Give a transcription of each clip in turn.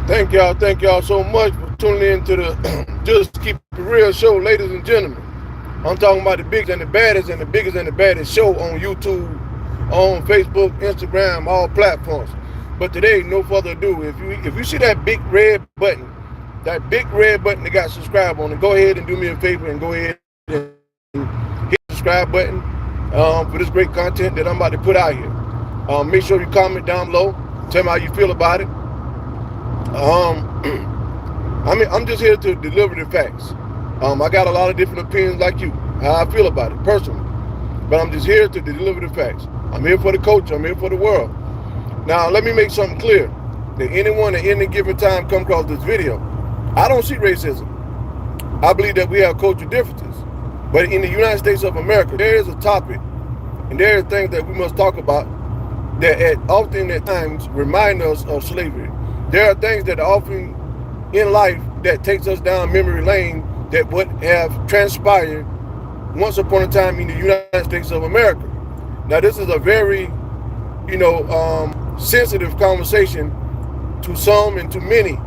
Thank y'all so much for tuning in to the Just Keep It Real show, ladies and gentlemen. I'm talking about the biggest and the baddest and the biggest and the baddest show on YouTube, on Facebook, Instagram, all platforms. But today, no further ado, if you see that big red button, that got subscribe on it, go ahead and do me a favor and go ahead and hit the subscribe button for this great content that I'm about to put out here. Make sure you comment down below, tell me how you feel about it. I'm just here to deliver the facts. I got a lot of different opinions like you, how I feel about it personally. But I'm just here to deliver the facts. I'm here for the culture, I'm here for the world. Now, let me make something clear. That anyone at any given time come across this video, I don't see racism. I believe that we have cultural differences. But in the United States of America, there is a topic, and there are things that we must talk about that often at times remind us of slavery. There are things that often in life that takes us down memory lane that would have transpired once upon a time in the United States of America. Now, this is a very, sensitive conversation to some and to many.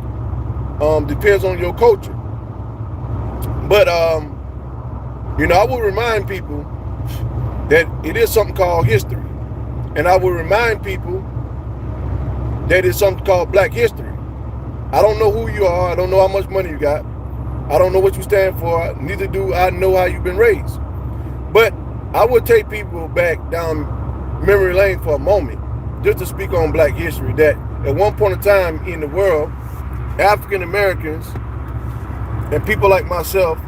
Depends on your culture. But, I will remind people that it is something called history. And I will remind people that it's something called Black history. I don't know who you are. I don't know how much money you got. I don't know what you stand for. Neither do I know how you've been raised. But I would take people back down memory lane for a moment just to speak on Black history, that at one point in time in the world, African Americans and people like myself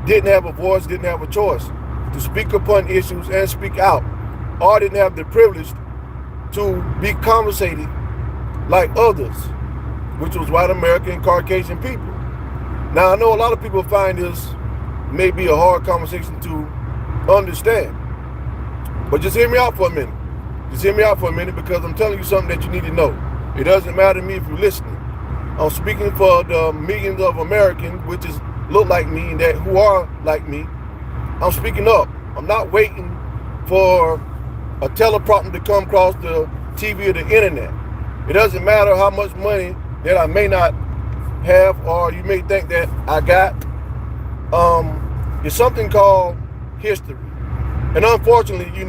didn't have a voice, didn't have a choice to speak upon issues and speak out, or didn't have the privilege to be conversated like others, which was white American Caucasian people. Now, I know a lot of people find this may be a hard conversation to understand, but just hear me out for a minute. Just hear me out for a minute, because I'm telling you something that you need to know. It doesn't matter to me if you're listening. I'm speaking for the millions of Americans, which is look like me and that who are like me. I'm speaking up. I'm not waiting for a teleprompter to come across the TV or the internet. It doesn't matter how much money that I may not have, or you may think that I got. It's something called history. And unfortunately,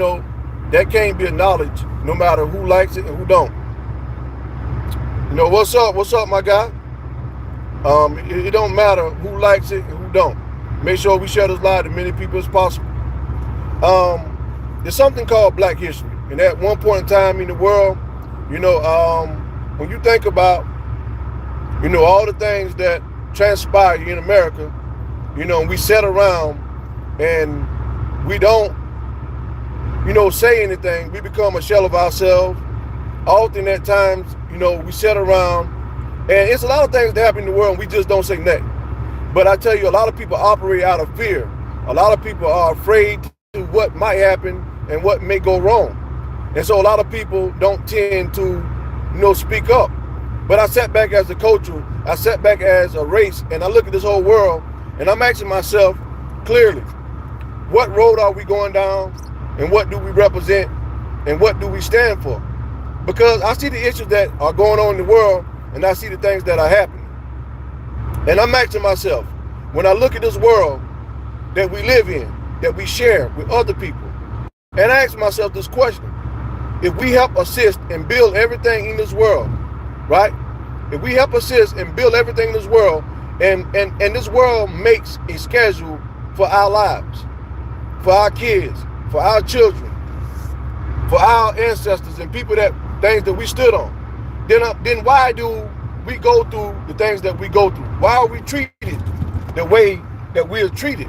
that can't be acknowledged no matter who likes it and who don't. What's up, my guy? It don't matter who likes it and who don't. Make sure we share this live to many people as possible. There's something called Black history. And at one point in time in the world, when you think about, all the things that transpire in America, we sit around and we don't, say anything. We become a shell of ourselves. Often at times, we sit around, and it's a lot of things that happen in the world and we just don't say nothing. But I tell you, a lot of people operate out of fear. A lot of people are afraid to what might happen and what may go wrong. And so a lot of people don't tend to, speak up. But I sat back as a culture, I sat back as a race, and I look at this whole world, and I'm asking myself clearly, what road are we going down, and what do we represent, and what do we stand for? Because I see the issues that are going on in the world, and I see the things that are happening. And I'm asking myself, when I look at this world that we live in, that we share with other people, and I ask myself this question: if we help assist and build everything in this world, right? If we help assist and build everything in this world, and this world makes a schedule for our lives, for our kids, for our children, for our ancestors and people things that we stood on, then why do we go through the things that we go through? Why are we treated the way that we are treated?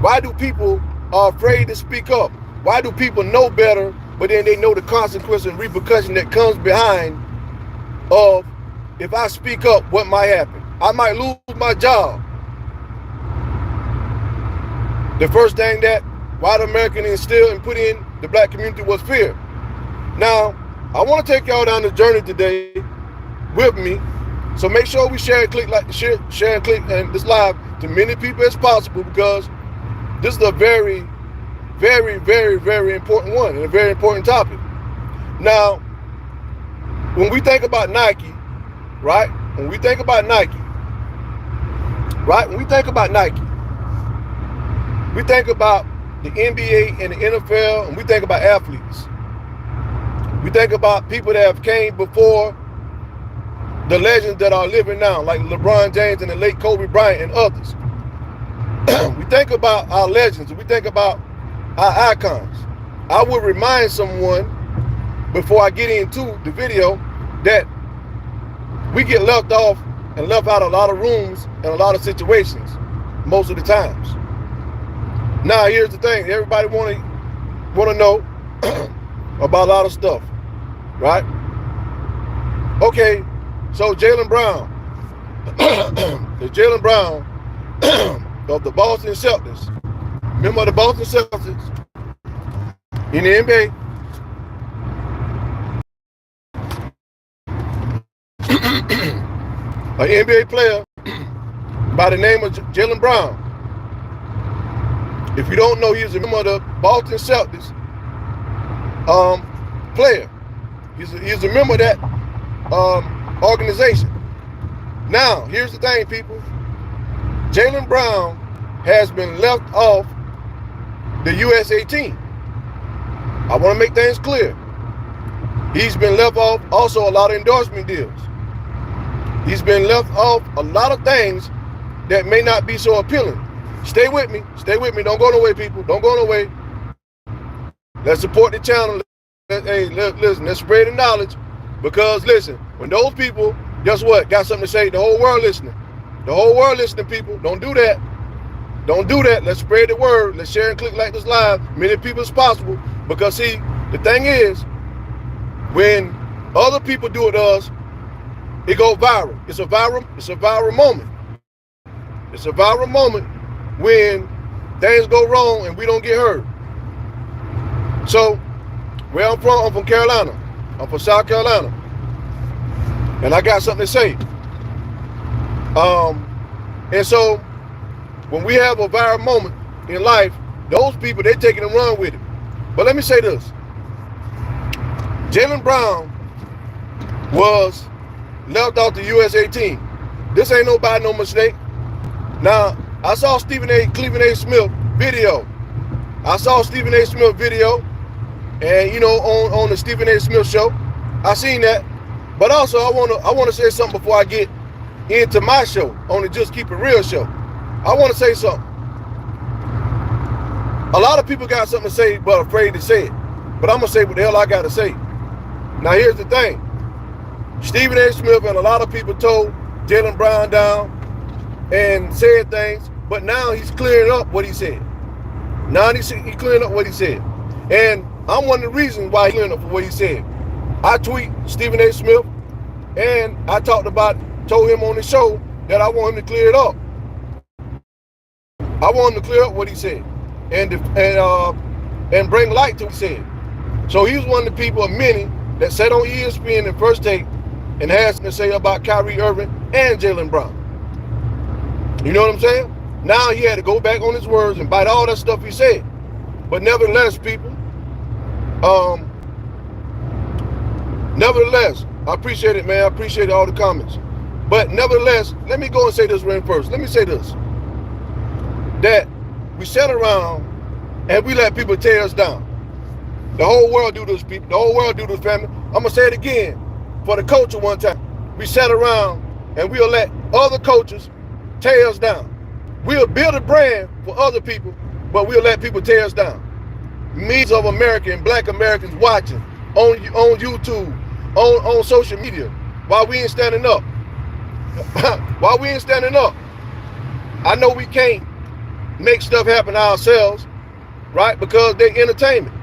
Why do people are afraid to speak up? Why do people know better, but then they know the consequence and repercussion that comes behind of, if I speak up, what might happen? I might lose my job. The first thing that white American instilled and put in the Black community was fear. Now, I want to take y'all down the journey today with me. So make sure we share and click share and click and this live to many people as possible, because this is a very, very, very, very important one and a very important topic. Now, when we think about Nike, right? when we think about Nike, right? When we think about Nike, we think about the NBA and the NFL, and we think about athletes. We think about people that have came before the legends that are living now, like LeBron James and the late Kobe Bryant and others. We think about our legends, and we think about our icons. I would remind someone before I get into the video that we get left off and left out a lot of rooms and a lot of situations most of the times. Now here's the thing, everybody want to know about a lot of stuff, right? Okay, so Jaylen Brown, the Jaylen Brown of the Boston Celtics. Remember the Boston Celtics in the NBA? An NBA player by the name of Jaylen Brown. If you don't know, he's a member of the Boston Celtics player. He's a member of that organization. Now, here's the thing, people. Jaylen Brown has been left off the USA team. I want to make things clear. He's been left off also a lot of endorsement deals. He's been left off a lot of things that may not be so appealing. Stay with me. Stay with me. Don't go nowhere, people. Don't go nowhere. Let's support the channel. Hey, listen, let's spread the knowledge. Because, listen, when those people, guess what, got something to say, the whole world listening. The whole world listening, people. Don't do that. Don't do that. Let's spread the word. Let's share and click like this live. Many people as possible. Because, see, the thing is, when other people do it to us, it goes viral. It's a viral moment. It's a viral moment when things go wrong and we don't get heard. So, where I'm from Carolina. I'm from South Carolina. And I got something to say. And so, when we have a viral moment in life, those people, they take it and run with it. But let me say this. Jaylen Brown was left off the USA team. This ain't nobody no mistake. Now, I saw Cleveland A. Smith video. And you know, on the Stephen A. Smith show, I seen that. But also, I wanna say something before I get into my show on the Just Keep It Real show. I want to say something. A lot of people got something to say, but afraid to say it. But I'm gonna say what the hell I got to say. Now, here's the thing. Stephen A. Smith and a lot of people told Jaylen Brown down and said things, but now he's clearing up what he said. Now he's clearing up what he said. And I'm one of the reasons why he's clearing up what he said. I tweet Stephen A. Smith, and I told him on the show that I want him to clear it up. I want him to clear up what he said and bring light to what he said. So he was one of the people of many that sat on ESPN in First Take and had something to say about Kyrie Irving and Jaylen Brown. You know what I'm saying? Now he had to go back on his words and bite all that stuff he said. But nevertheless, people, nevertheless, I appreciate it, man. I appreciate all the comments. But nevertheless, let me go and say this right first. Let me say this. That we sat around and we let people tear us down. The whole world do this, people. The whole world do this, family. I'm going to say it again for the culture one time. We sat around and we'll let other coaches tear us down. We'll build a brand for other people, but we'll let people tear us down. Millions of American and black Americans watching on YouTube, on social media, while we ain't standing up. While we ain't standing up. I know we can't make stuff happen ourselves, right? Because they're entertainment.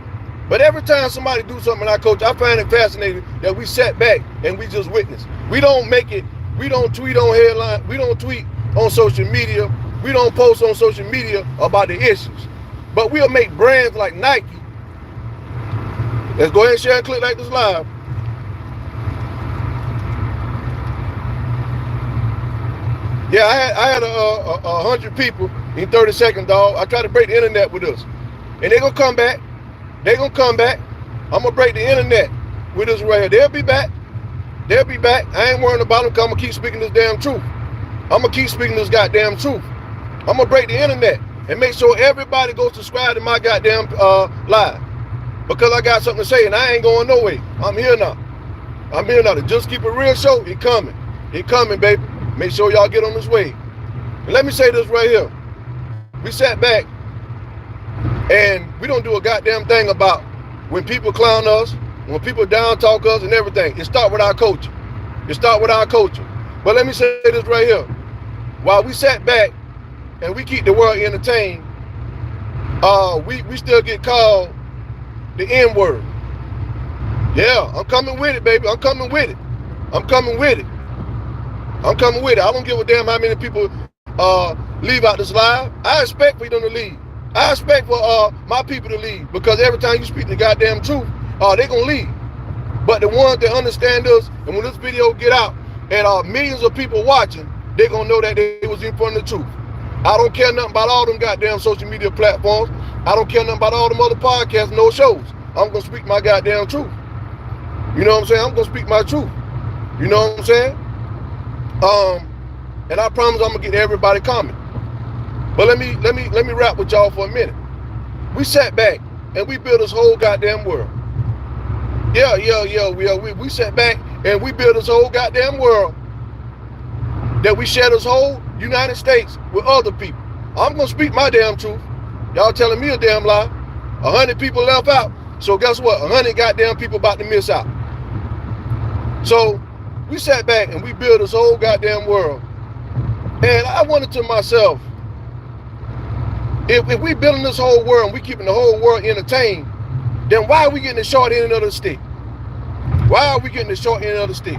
But every time somebody do something in our coach, I find it fascinating that we sat back and we just witness. We don't make it, we don't tweet on headline, we don't tweet on social media, we don't post on social media about the issues. But we'll make brands like Nike. Let's go ahead and share and click like this live. Yeah, I had 100 people in 30 seconds, dog. I tried to break the internet with us. And they're going to come back. They're going to come back. I'm going to break the internet with us right here. They'll be back. They'll be back. I ain't worrying about them because I'm going to keep speaking this damn truth. I'm going to keep speaking this goddamn truth. I'm going to break the internet and make sure everybody goes subscribe to my goddamn live. Because I got something to say and I ain't going nowhere. I'm here now. I'm here now. To just keep it real show, it coming. It coming, baby. Make sure y'all get on this wave. And let me say this right here. We sat back and we don't do a goddamn thing about when people clown us, when people down talk us and everything. It start with our coaching. It start with our coaching. But let me say this right here. While we sat back and we keep the world entertained, we still get called the N-word. Yeah, I'm coming with it, baby. I'm coming with it. I'm coming with it. I'm coming with it. I don't give a damn how many people leave out this live. I expect for them to leave. I expect for my people to leave because every time you speak the goddamn truth, they're going to leave. But the ones that understand us, and when this video get out and millions of people watching, they're going to know that they was in front of the truth. I don't care nothing about all them goddamn social media platforms. I don't care nothing about all them other podcasts, no shows. I'm going to speak my goddamn truth. You know what I'm saying? I'm going to speak my truth. You know what I'm saying? And I promise I'm going to get everybody comment. But let me rap with y'all for a minute. We sat back and we built this whole goddamn world. Yeah. We sat back and we built this whole goddamn world that we share this whole United States with other people. I'm going to speak my damn truth. Y'all telling me a damn lie. 100 people left out. So guess what? 100 goddamn people about to miss out. So we sat back and we built this whole goddamn world. And I wondered to myself, if we building this whole world and we keeping the whole world entertained, then why are we getting the short end of the stick? Why are we getting the short end of the stick?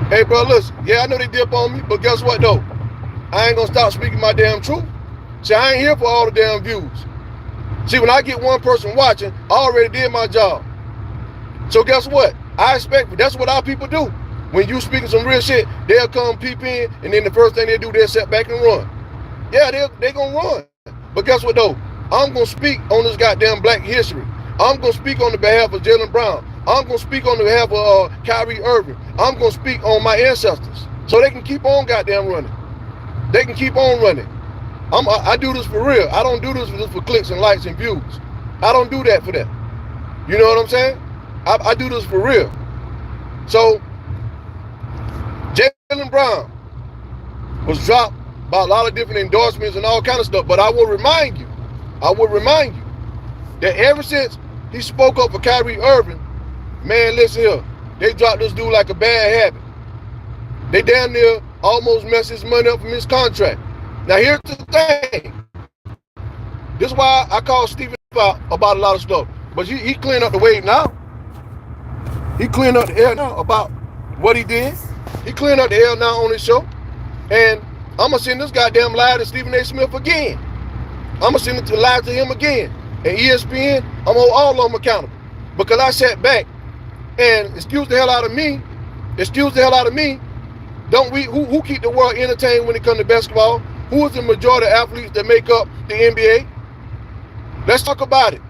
Hey, bro, listen. Yeah, I know they dip on me, but guess what, though? I ain't gonna stop speaking my damn truth. See, I ain't here for all the damn views. See, when I get one person watching, I already did my job. So guess what? I expect, that's what our people do. When you speaking some real shit, they'll come peep in, and then the first thing they do, they'll sit back and run. Yeah, they gonna run. But guess what, though? I'm gonna speak on this goddamn black history. I'm gonna speak on the behalf of Jaylen Brown. I'm gonna speak on the behalf of Kyrie Irving. I'm gonna speak on my ancestors. So they can keep on goddamn running. They can keep on running. I do this for real. I don't do this just for clicks and likes and views. I don't do that for that. You know what I'm saying? I do this for real. So, Jaylen Brown was dropped by a lot of different endorsements and all kind of stuff. But I will remind you that ever since he spoke up for Kyrie Irving, man, listen here, they dropped this dude like a bad habit. They damn near almost messed his money up from his contract. Now here's the thing. This is why I call Stephen out about a lot of stuff. But he cleaned up the wave now. He cleaned up the air now about what he did. He cleaned up the air now on his show. And I'm going to send this goddamn live to Stephen A. Smith again. I'm going to send it live to him again. And ESPN, I'm going to hold all of them accountable. Because I sat back and excuse the hell out of me. Don't we, who keep the world entertained when it comes to basketball? Who is the majority of athletes that make up the NBA? Let's talk about it.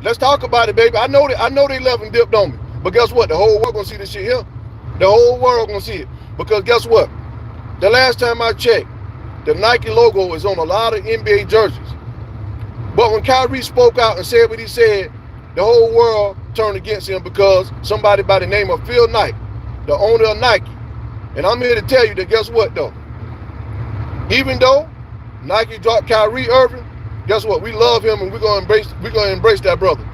Let's talk about it, baby. I know they left and dipped on me. But guess what? The whole world gonna see this shit here. The whole world gonna see it. Because guess what? The last time I checked, the Nike logo is on a lot of NBA jerseys. But when Kyrie spoke out and said what he said, the whole world turned against him because somebody by the name of Phil Knight, the owner of Nike. And I'm here to tell you that guess what though? Even though Nike dropped Kyrie Irving, guess what? We love him and we're gonna embrace that brother.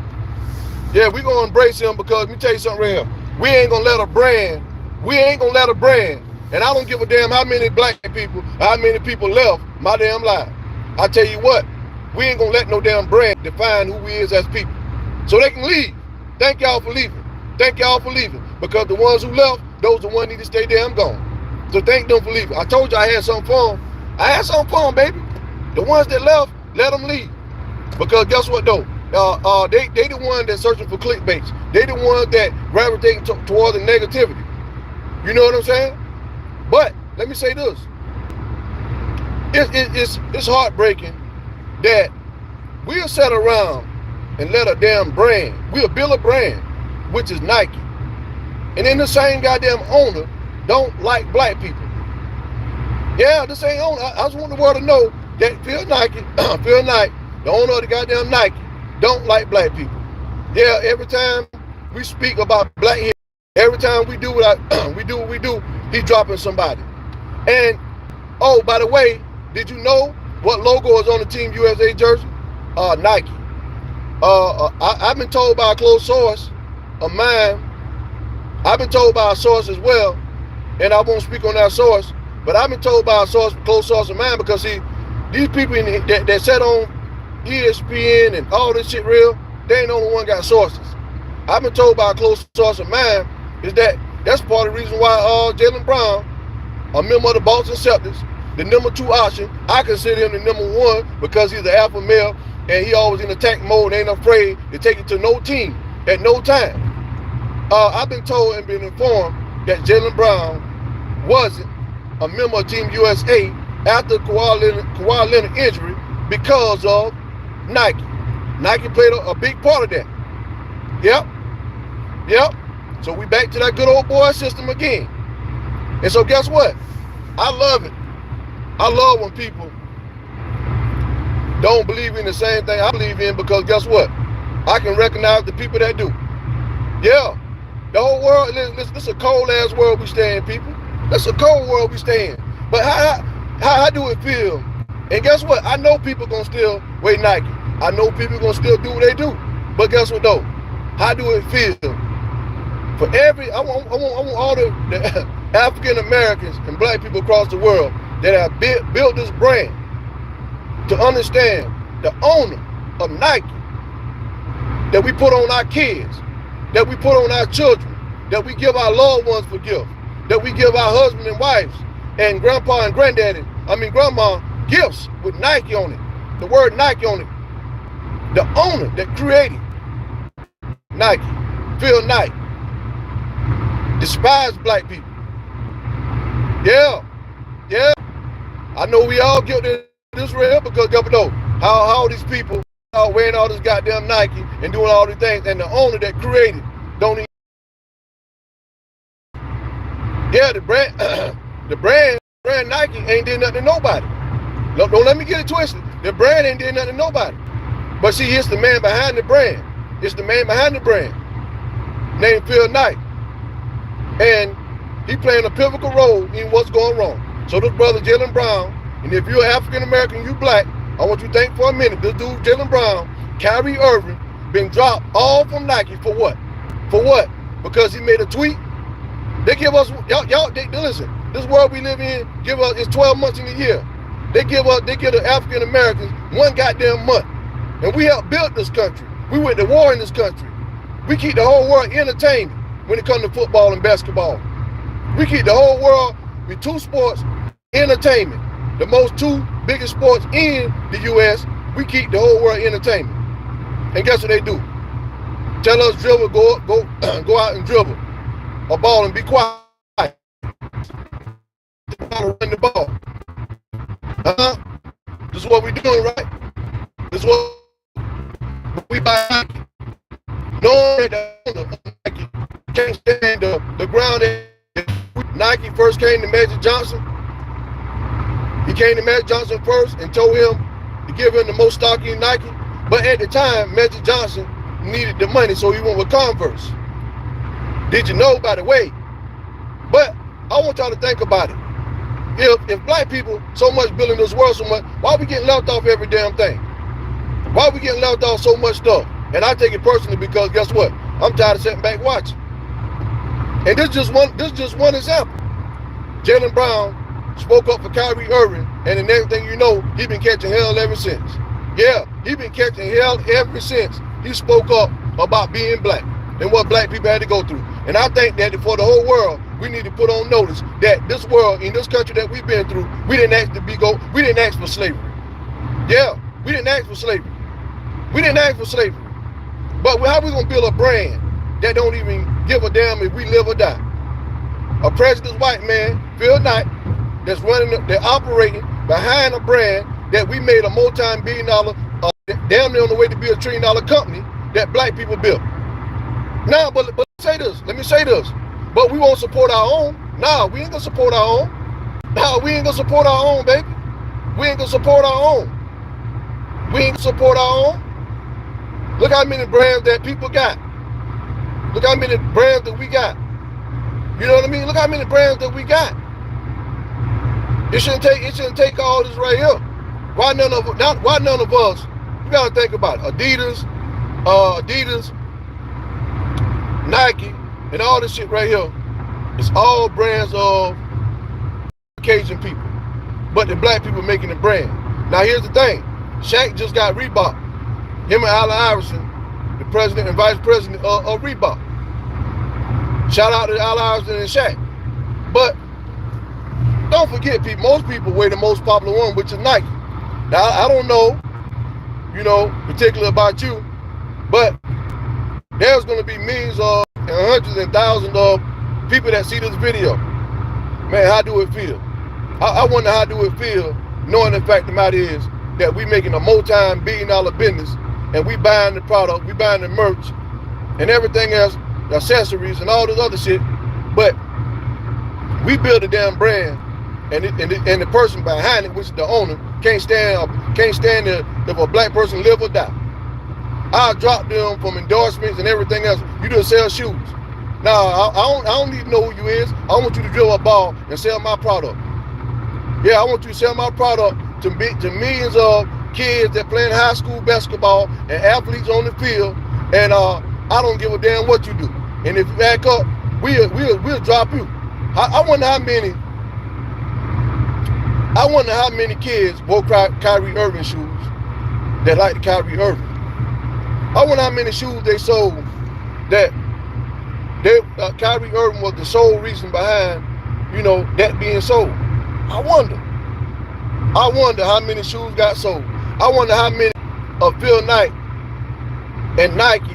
Yeah, we're gonna embrace him because let me tell you something right here. We ain't gonna let a brand, and I don't give a damn how many black people, how many people left my damn life. I tell you what, we ain't gonna let no damn brand define who we is as people. So they can leave. Thank y'all for leaving. Because the ones who left, those the ones need to stay damn gone. So thank them for leaving. I told you I had something for them. I had something for them, baby. The ones that left, let them leave. Because guess what though? They the one that's searching for clickbaits. They the one that gravitating toward the negativity. You know what I'm saying? But let me say this. It's heartbreaking that we'll sit around and let a damn brand, we'll build a brand, which is Nike. And then the same goddamn owner don't like black people. Yeah, the same owner. I just want the world to know that Phil Knight, the owner of the goddamn Nike, don't like black people. Yeah, every time we speak about black history, every time we do what we do, he's dropping somebody. And oh, by the way, did you know what logo is on the Team USA jersey? Nike. I've been told by a close source of mine. I've been told by a source as well, and I won't speak on that source, but I've been told by a close source of mine, because see, these people that sat on ESPN and all this shit real, they ain't the only one got sources. I've been told by a close source of mine is that's part of the reason why Jaylen Brown, a member of the Boston Celtics, the number 2 option, I consider him the number 1 because he's the alpha male and he always in attack mode, ain't afraid to take it to no team at no time. I've been told and been informed that Jaylen Brown wasn't a member of Team USA after Kawhi Leonard injury because of Nike. Nike played a big part of that. Yep. So we back to that good old boy system again. And so guess what? I love it. I love when people don't believe in the same thing I believe in, because guess what? I can recognize the people that do. Yeah. The whole world, this is a cold ass world we stay in, people. That's a cold world we stay in. But how do it feel? And guess what? I know people gonna still wear Nike. I know people gonna still do what they do. But guess what though? How do it feel? For I want all the African Americans and black people across the world that have built this brand to understand the owner of Nike, that we put on our kids, that we put on our children, that we give our loved ones for gifts, that we give our husband and wives and grandpa and grandma gifts with Nike on it, the word Nike on it. The owner that created Nike, Phil Knight, despised black people. Yeah. I know we all guilty of this real, because governor know how these people are wearing all this goddamn Nike and doing all these things, and the owner that created don't even. Yeah, the brand Nike ain't did nothing to nobody. Don't let me get it twisted. The brand ain't did nothing to nobody. But see, it's the man behind the brand. It's the man behind the brand, named Phil Knight. And he playing a pivotal role in what's going wrong. So this brother Jaylen Brown, and if you're African American, you black, I want you to think for a minute. This dude Jaylen Brown, Kyrie Irving, been dropped all from Nike for what? For what? Because he made a tweet. They give us, they listen, this world we live in, give us, it's 12 months in a year. They give the African Americans one goddamn month. And we helped build this country. We went to war in this country. We keep the whole world entertained when it comes to football and basketball. We keep the whole world with 2 sports, entertainment. The most 2 biggest sports in the U.S., we keep the whole world entertainment. And guess what they do? Tell us dribble, go out and dribble a ball and be quiet. Run the ball. This is what we're doing, right? This is what we buy Nike. Knowing that the owner of Nike can't stand the ground. Nike first came to Magic Johnson. He came to Magic Johnson first and told him to give him the most stock in Nike. But at the time, Magic Johnson needed the money, so he went with Converse. Did you know, by the way? But I want y'all to think about it. If black people so much building this world so much, why are we getting left off every damn thing? Why are we getting left off so much stuff? And I take it personally because guess what? I'm tired of sitting back watching. And this is just one example. Jaylen Brown spoke up for Kyrie Irving, and the next thing you know, he been catching hell ever since. Yeah, he been catching hell ever since he spoke up about being black and what black people had to go through. And I think that for the whole world, we need to put on notice that this world, in this country that we've been through, we didn't ask for slavery. Yeah, we didn't ask for slavery. We didn't ask for slavery. But how we gonna build a brand that don't even give a damn if we live or die? A prejudiced white man, Phil Knight, that's operating behind a brand that we made a multi-billion-dollar, damn near on the way to be $1 trillion company that black people built. Now, but let me say this. but we won't support our own. Nah, we ain't gonna support our own. Nah, we ain't gonna support our own, baby. We ain't gonna support our own. We ain't gonna support our own. Look how many brands that people got. Look how many brands that we got. You know what I mean? Look how many brands that we got. It shouldn't take all this right here. Why none of us? You gotta think about it. Adidas, Nike, and all this shit right here. It's all brands of Caucasian people, but the black people making the brand. Now here's the thing: Shaq just got Reebok. Him and Allen Iverson, the president and vice president of Reebok. Shout out to Allen Iverson and Shaq. But don't forget, people. Most people wear the most popular one, which is Nike. Now I don't know, particularly about you, but there's going to be millions of and hundreds and thousands of people that see this video. Man, how do it feel? I wonder how do it feel knowing the fact of the matter is that we making a multi-billion-dollar business and we buying the product, we buying the merch and everything else, the accessories and all this other shit, but we build a damn brand and the person behind it, which is the owner, can't stand if a black person live or die. I'll drop them from endorsements and everything else. You just sell shoes. Now, I don't need to know who you is. I want you to drill a ball and sell my product. Yeah, I want you to sell my product to millions of kids that playing high school basketball and athletes on the field. And I don't give a damn what you do. And if you act up, we'll drop you. I wonder how many kids wore Kyrie Irving shoes that like the Kyrie Irving. I wonder how many shoes they sold that Kyrie Irving was the sole reason behind, that being sold. I wonder how many shoes got sold. I wonder how many of Phil Knight and Nike,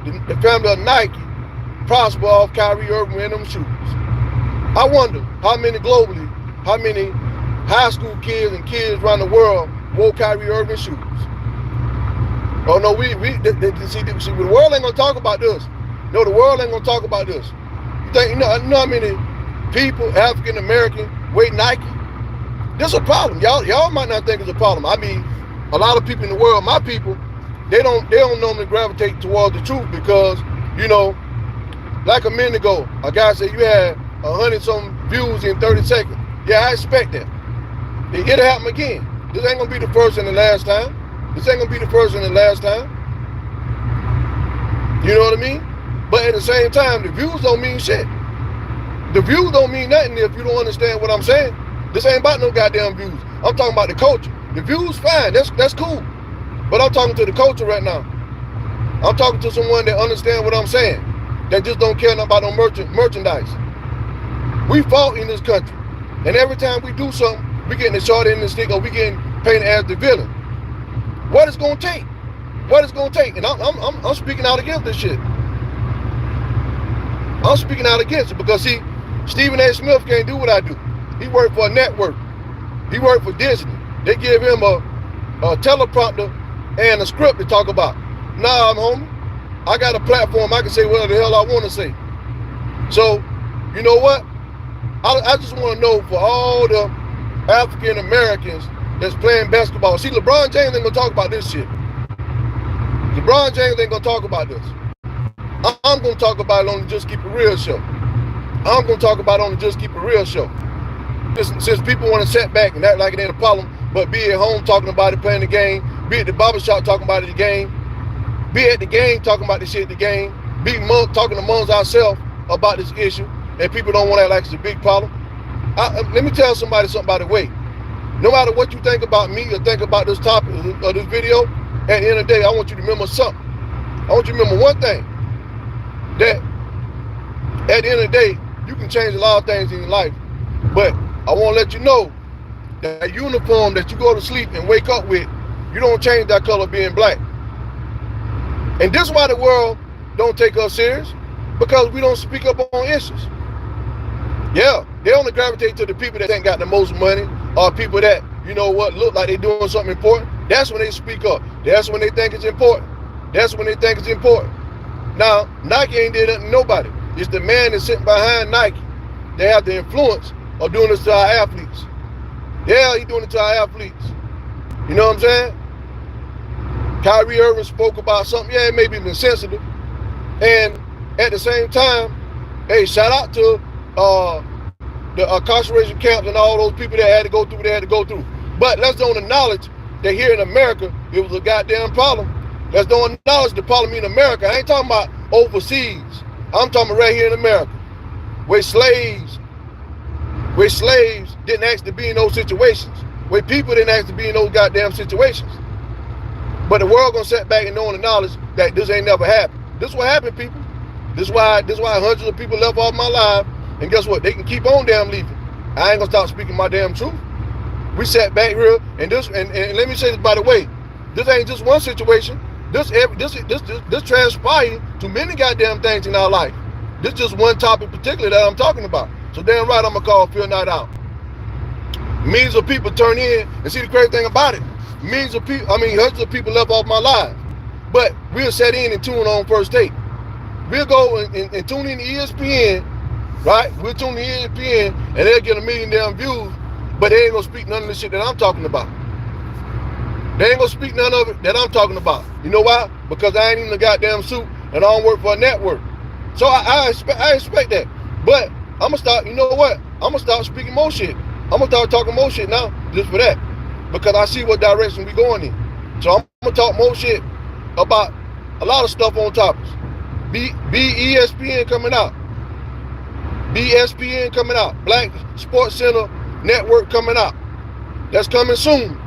the family of Nike, prosper off Kyrie Irving wearing them shoes. I wonder how many globally, how many high school kids and kids around the world wore Kyrie Irving shoes. Oh no, see, the world ain't gonna talk about this. No, the world ain't gonna talk about this. You think you know how many people, African American, wear Nike? This is a problem. Y'all might not think it's a problem. I mean, a lot of people in the world, my people, they don't normally gravitate towards the truth because, like a minute ago, a guy said you had 100-some views in 30 seconds. Yeah, I expect that. It'll happen again. This ain't gonna be the first and the last time. This ain't gonna be the first and the last time. You know what I mean? But at the same time, the views don't mean shit. The views don't mean nothing if you don't understand what I'm saying. This ain't about no goddamn views. I'm talking about the culture. The views, fine, that's cool. But I'm talking to the culture right now. I'm talking to someone that understands what I'm saying, that just don't care about no merchandise. We fought in this country, and every time we do something, we getting the short end of the stick or we getting painted as the villain. What it's gonna take? What it's gonna take? And I'm speaking out against this shit. I'm speaking out against it because see, Stephen A. Smith can't do what I do. He worked for a network. He worked for Disney. They give him a teleprompter and a script to talk about. Nah, homie, I got a platform. I can say whatever the hell I want to say. So, you know what? I just want to know for all the African Americans that's playing basketball. See, LeBron James ain't gonna talk about this shit. LeBron James ain't gonna talk about this. I'm gonna talk about it on the Just Keep It Real show. I'm gonna talk about it on the Just Keep It Real show. Since people want to sit back and act like it ain't a problem, but be at home talking about it, playing the game, be at the barbershop talking about it, the game, be at the game talking about the shit at the game, be talking amongst ourselves about this issue, and people don't want to act like it's a big problem. Let me tell somebody something by the way. No matter what you think about me or think about this topic or this video, at the end of the day, I want you to remember something. I want you to remember one thing, that at the end of the day, you can change a lot of things in your life, but I want to let you know that uniform that you go to sleep and wake up with, you don't change that color being black. And this is why the world don't take us serious, because we don't speak up on issues. Yeah, they only gravitate to the people that ain't got the most money or people that, look like they doing something important. That's when they speak up. That's when they think it's important. That's when they think it's important. Now, Nike ain't did nothing to nobody. It's the man that's sitting behind Nike. They have the influence of doing this to our athletes. Yeah, he's doing it to our athletes. You know what I'm saying? Kyrie Irving spoke about something. Yeah, it may be insensitive. And at the same time, hey, shout out to the incarceration camps and all those people that had to go through what they had to go through. But let's don't acknowledge that here in America, it was a goddamn problem. Let's don't acknowledge the problem in America. I ain't talking about overseas. I'm talking about right here in America, where slaves didn't ask to be in those situations, where people didn't ask to be in those goddamn situations. But the world gonna sit back and don't acknowledge that this ain't never happened. This is what happened, people. This is why hundreds of people left off my life. And guess what? They can keep on damn leaving. I ain't gonna stop speaking my damn truth. We sat back here and let me say this by the way, this ain't just one situation. This transpired to many goddamn things in our life. This just one topic particularly that I'm talking about. So damn right I'm gonna call Phil Knight out. Millions of people turn in and see the crazy thing about it. Hundreds of people left off my life. But we'll set in and tune on First Take. We'll go and tune in to ESPN, right? We'll tune in to ESPN and they'll get 1 million damn views, but they ain't gonna speak none of the shit that I'm talking about. They ain't gonna speak none of it that I'm talking about. You know why? Because I ain't in the goddamn suit and I don't work for a network. So I expect that. But I'm gonna start, you know what? I'm gonna start speaking more shit. I'm gonna start talking more shit now just for that. Because I see what direction we going in. So I'm gonna talk more shit about a lot of stuff on topics. ESPN coming out. BSPN coming out. Black Sports Center Network coming out. That's coming soon.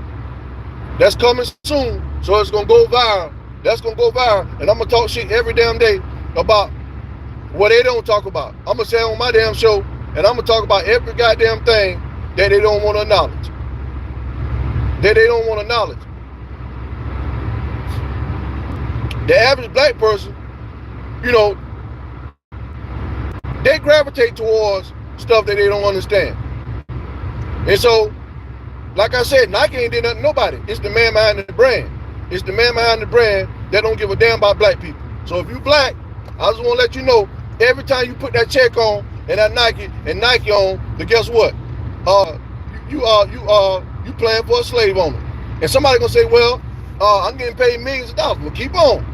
That's coming soon. So it's gonna go viral. That's gonna go viral. And I'm gonna talk shit every damn day about what they don't talk about. I'm gonna say on my damn show, and I'm gonna talk about every goddamn thing that they don't want to acknowledge. That they don't want to acknowledge. The average black person, you know, they gravitate towards stuff that they don't understand. And so, like I said, Nike ain't did nothing to nobody. It's the man behind the brand. It's the man behind the brand that don't give a damn about black people. So if you black, I just want to let you know, every time you put that check on and that Nike on, then guess what? You playing for a slave owner. And somebody gonna say, well, I'm getting paid millions of dollars. Well, keep on.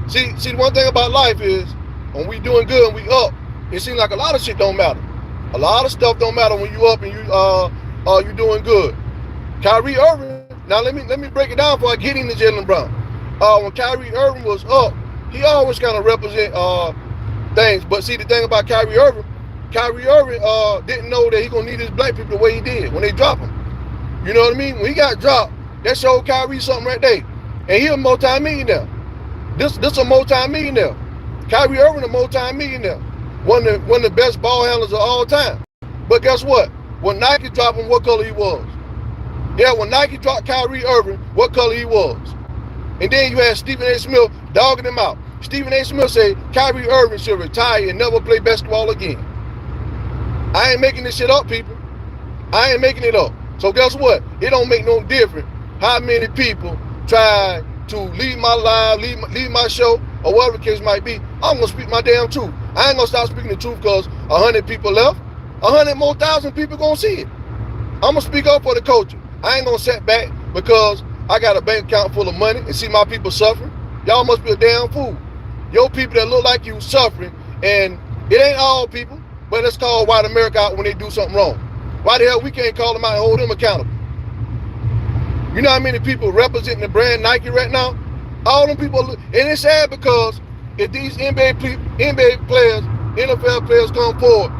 See, the one thing about life is, when we doing good and we up, it seems like a lot of shit don't matter. A lot of stuff don't matter when you up and you doing good. Kyrie Irving, now let me break it down before I get into Jaylen Brown. When Kyrie Irving was up, he always kind of represent things. But see, the thing about Kyrie Irving didn't know that he gonna need his black people the way he did when they drop him. You know what I mean? When he got dropped, that showed Kyrie something right there. And he a multi-millionaire. This a multi-millionaire. Kyrie Irving a multi-millionaire. One of the best ball handlers of all time. But guess what? When Nike dropped him, what color he was? Yeah, when Nike dropped Kyrie Irving, what color he was? And then you had Stephen A. Smith dogging him out. Stephen A. Smith said Kyrie Irving should retire and never play basketball again. I ain't making this shit up, people. I ain't making it up. So guess what? It don't make no difference how many people try to leave my live, leave my show, or whatever the case might be. I'm gonna speak my damn truth. I ain't gonna stop speaking the truth because 100 people left. 100 more thousand people gonna see it. I'm gonna speak up for the culture. I ain't gonna sit back because I got a bank account full of money and see my people suffering. Y'all must be a damn fool. Your people that look like you suffering, and it ain't all people, but it's called white America out when they do something wrong. Why the hell we can't call them out and hold them accountable? You know how many people representing the brand Nike right now? All them people, and it's sad because if these NBA players, NFL players come forward,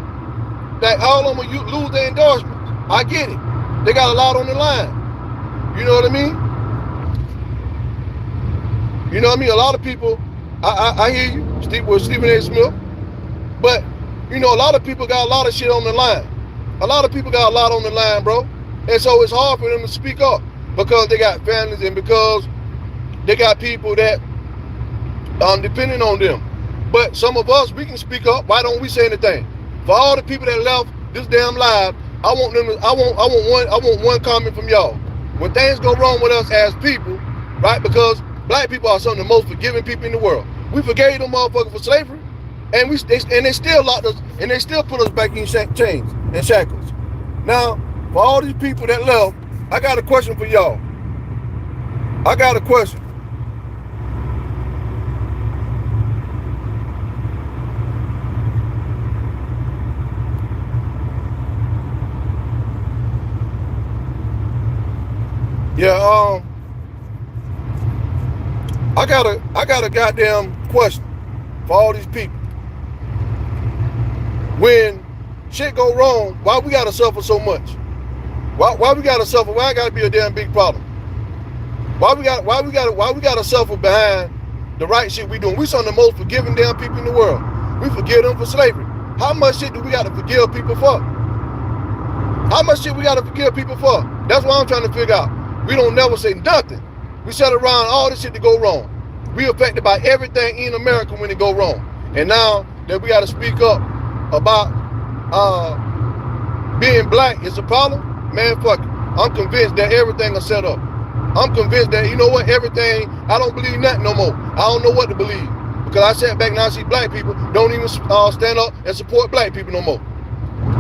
that all of them will lose their endorsements. I get it. They got a lot on the line. You know what I mean? You know what I mean? A lot of people, I hear you, Stephen A. Smith, but you know, a lot of people got a lot of shit on the line. A lot of people got a lot on the line, bro. And so it's hard for them to speak up because they got families and because they got people that depending on them. But some of us, we can speak up. Why don't we say anything? For all the people that left this damn live, I want one comment from y'all. When things go wrong with us as people, right? Because black people are some of the most forgiving people in the world. We forgave them motherfuckers for slavery, and they still locked us, and they still put us back in chains and shackles. Now, for all these people that left, I got a question for y'all. I got a question. Yeah, I got a goddamn question for all these people. When shit go wrong, why we gotta suffer so much? Why we gotta suffer? Why it gotta be a damn big problem? Why we gotta suffer behind the right shit we doing? We some of the most forgiving damn people in the world. We forgive them for slavery. How much shit do we gotta forgive people for? How much shit we gotta forgive people for? That's what I'm trying to figure out. We don't never say nothing. We sat around all this shit to go wrong. We affected by everything in America when it go wrong. And now that we gotta speak up about being black is a problem, man, fuck it. I'm convinced that everything is set up. I'm convinced that, you know what, everything, I don't believe nothing no more. I don't know what to believe. Because I sat back and I see black people don't even stand up and support black people no more.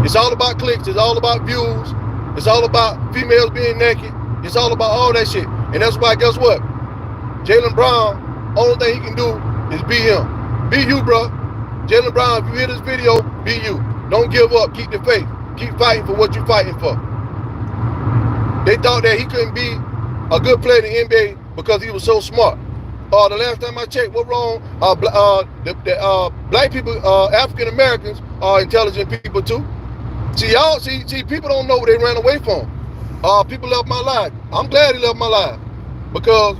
It's all about clicks. It's all about views. It's all about females being naked. It's all about all that shit. And that's why, guess what? Jaylen Brown, only thing he can do is be him. Be you, bro. Jaylen Brown, if you hear this video, be you. Don't give up. Keep the faith. Keep fighting for what you're fighting for. They thought that he couldn't be a good player in the NBA because he was so smart. The last time I checked, what wrong? Black people, African Americans are intelligent people too. See, y'all, see, people don't know what they ran away from. People left my life. I'm glad he left my life because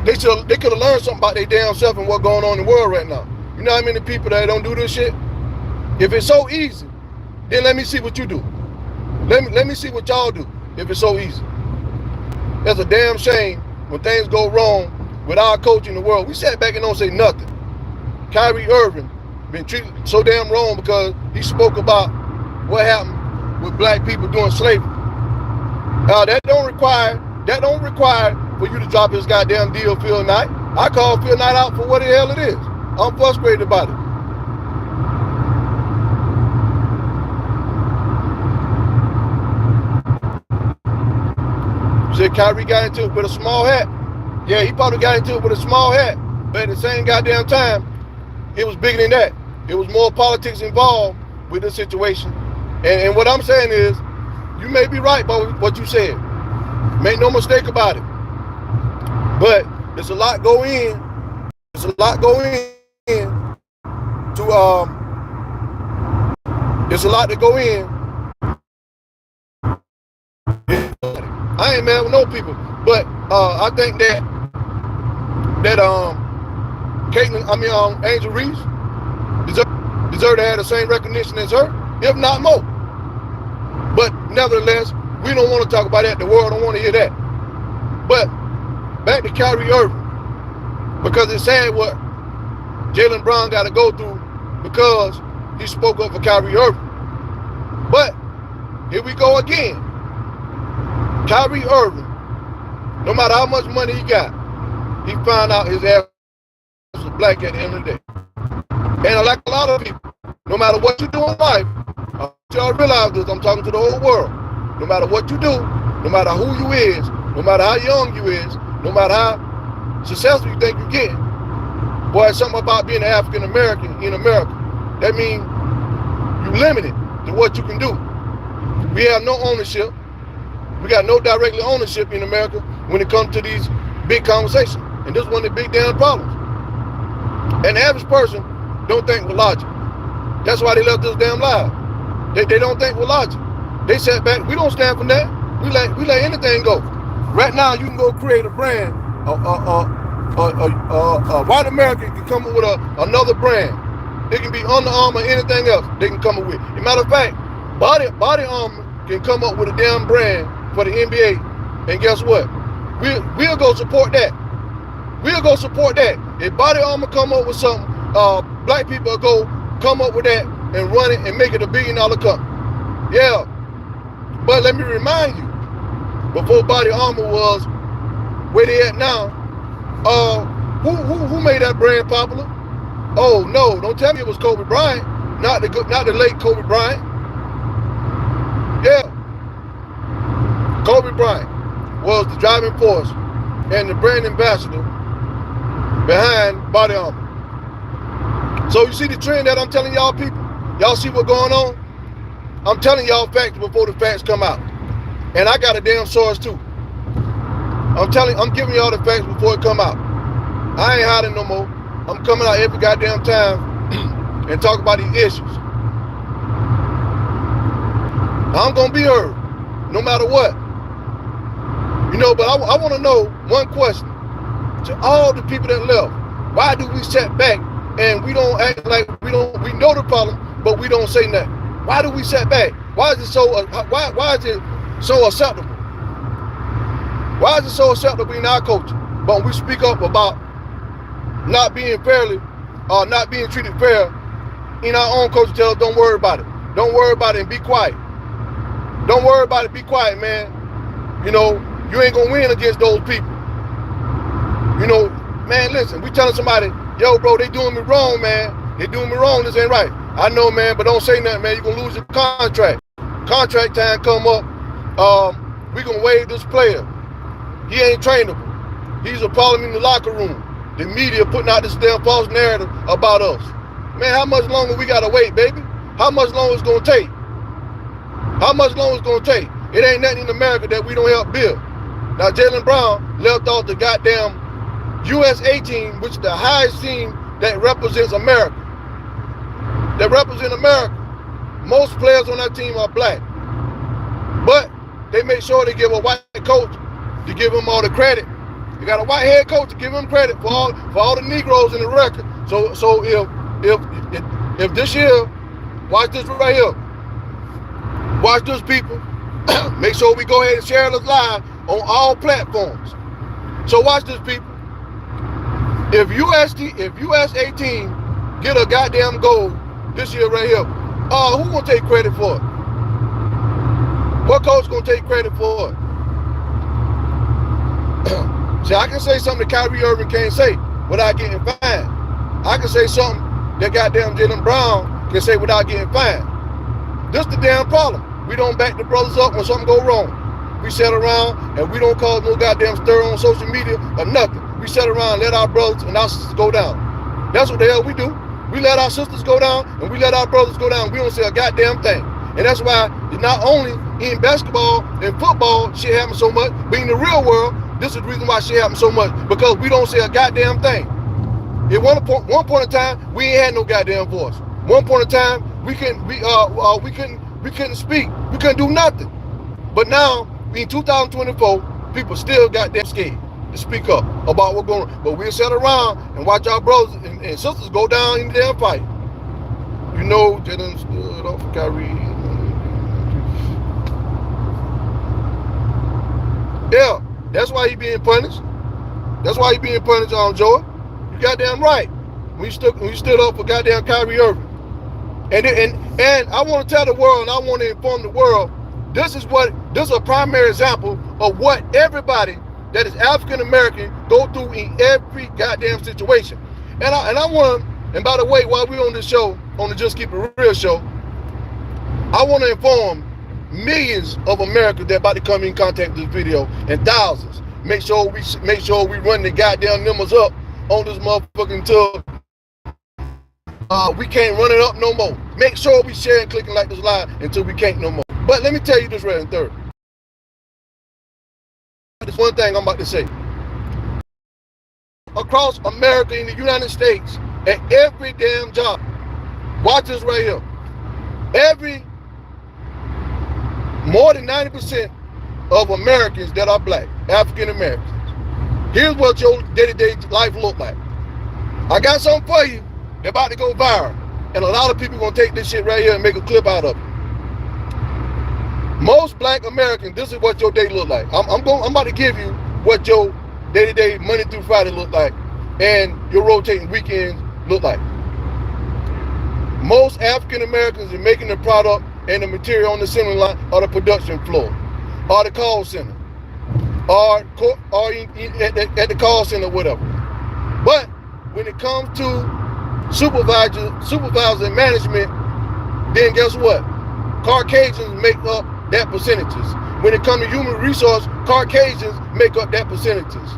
they could have learned something about their damn self and what's going on in the world right now. You know how many people that don't do this shit? If it's so easy, then let me see what you do. Let me see what y'all do if it's so easy. That's a damn shame when things go wrong with our coach in the world. We sat back and don't say nothing. Kyrie Irving been treated so damn wrong because he spoke about what happened with black people doing slavery. That don't require for you to drop his goddamn deal, Phil Knight. I call Phil Knight out for what the hell it is. I'm frustrated about it. Said Kyrie got into it with a small hat. Yeah, he probably got into it with a small hat, but at the same goddamn time, it was bigger than that. It was more politics involved with this situation. And what I'm saying is, you may be right about what you said. Make no mistake about it. But there's a lot go in. There's a lot go in to there's a lot to go in. I ain't mad with no people, but I think that Angel Reese deserve to have the same recognition as her, if not more. But nevertheless, we don't want to talk about that. The world don't want to hear that. But back to Kyrie Irving, because it's sad what Jaylen Brown got to go through because he spoke up for Kyrie Irving. But here we go again. Kyrie Irving, no matter how much money he got, he found out his ass was black at the end of the day. And like a lot of people, no matter what you do in life, y'all realize this, I'm talking to the whole world. No matter what you do, no matter who you is, no matter how young you is, no matter how successful you think you get, boy, it's something about being an African American in America. That means you limited to what you can do. We have no ownership. We got no directly ownership in America when it comes to these big conversations. And this is one of the big damn problems. And the average person don't think with logic. That's why they left this damn live. They don't think with logic. They sat back. We don't stand for that. We let anything go. Right now, you can go create a brand. White American can come up with another brand. It can be Under Armour or anything else they can come up with. As a matter of fact, Body Armor can come up with a damn brand for the NBA, and guess what? We'll go support that. We'll go support that. If Body Armor come up with something, black people will go come up with that and run it and make it $1 billion company. Yeah, but let me remind you, before Body Armor was where they at now, Who made that brand popular? Oh no, don't tell me it was Kobe Bryant, not the late Kobe Bryant. Yeah, Kobe Bryant was the driving force and the brand ambassador behind Body Armor. So you see the trend that I'm telling y'all people? Y'all see what's going on? I'm telling y'all facts before the facts come out. And I got a damn source too. I'm giving y'all the facts before it come out. I ain't hiding no more. I'm coming out every goddamn time and talk about these issues. I'm gonna be heard, no matter what. But I want to know one question to all the people that left. Why do we sit back and we don't act like we know the problem, but we don't say nothing? Why do we sit back? Why is it so why is it so acceptable? Why is it so acceptable in our culture? But when we speak up about not being fairly or not being treated fair in our own culture, tell us don't worry about it. Don't worry about it and be quiet. Don't worry about it, be quiet, man. You ain't gonna win against those people. Man, listen, we telling somebody, yo, bro, they doing me wrong, man. They doing me wrong, this ain't right. I know, man, but don't say nothing, man. You're gonna lose your contract. Contract time come up, we gonna waive this player. He ain't trainable. He's a problem in the locker room. The media putting out this damn false narrative about us. Man, how much longer we gotta wait, baby? How much longer it's gonna take? How much longer it's gonna take? It ain't nothing in America that we don't help build. Now, Jaylen Brown left off the goddamn USA team, which is the highest team that represents America. That represent America. Most players on that team are black. But they make sure they give a white coach to give him all the credit. They got a white head coach to give him credit for all the Negroes in the record. So if this year, watch this right here. Watch this, people. Make sure we go ahead and share this live on all platforms. So watch this, people. If US 18 get a goddamn goal this year right here, who gonna take credit for it? What coach gonna take credit for it? See, I can say something that Kyrie Irving can't say without getting fined. I can say something that goddamn Jaylen Brown can say without getting fined. This the damn problem. We don't back the brothers up when something go wrong. We sit around and we don't cause no goddamn stir on social media or nothing. We sit around and let our brothers and our sisters go down. That's what the hell we do. We let our sisters go down and we let our brothers go down. We don't say a goddamn thing. And that's why not only in basketball and football shit happens so much, but in the real world, this is the reason why shit happens so much, because we don't say a goddamn thing. At one point in time, we ain't had no goddamn voice. One point in time, we couldn't speak. We couldn't do nothing. But now, in 2024, people still goddamn scared to speak up about what's going on. But we'll sit around and watch our brothers and sisters go down in the damn fight. They done stood up for Kyrie. Yeah, that's why he being punished. That's why he being punished, Joey. You goddamn right. When you stood up for goddamn Kyrie Irving. And I want to tell the world, and I want to inform the world, this is a primary example of what everybody that is African American go through in every goddamn situation. And I want to, and by the way, while we're on this show, on the Just Keep It Real show, I want to inform millions of Americans that about to come in contact with this video, and thousands. Make sure we run the goddamn numbers up on this motherfucking tub. We can't run it up no more. Make sure we share and clicking like this live until we can't no more. But let me tell you this right and third. This one thing I'm about to say. Across America, in the United States, at every damn job, watch this right here. More than 90% of Americans that are black, African Americans. Here's what your day-to-day life look like. I got something for you. They're about to go viral. And a lot of people gonna take this shit right here and make a clip out of it. Most black Americans, this is what your day look like. I'm about to give you what your day-to-day Monday through Friday look like and your rotating weekends look like. Most African Americans are making the product and the material on the assembly line or the production floor or the call center or at the call center, whatever. But when it comes to supervisor and management, then guess what? Caucasians make up that percentages. When it comes to human resource, Caucasians make up that percentages.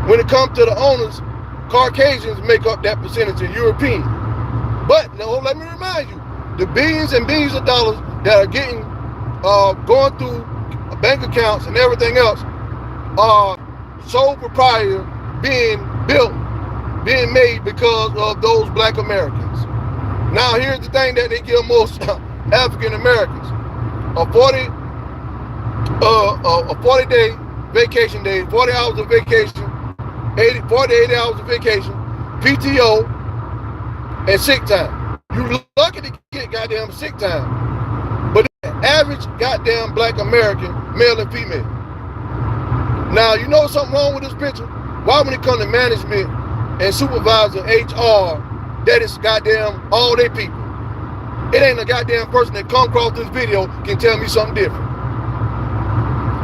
When it comes to the owners, Caucasians make up that percentage in European. But now let me remind you, the billions and billions of dollars that are getting going through bank accounts and everything else are sole proprietor being built, being made because of those black Americans. Now here's the thing that they give most African Americans: a 40-day vacation day, 40 hours of vacation, 40 to 80 hours of vacation, PTO, and sick time. You lucky to get goddamn sick time. But the average goddamn black American, male and female. Now, you know something wrong with this picture? Why when it comes to management and supervisor, HR, that is goddamn all they people? It ain't a goddamn person that come across this video can tell me something different.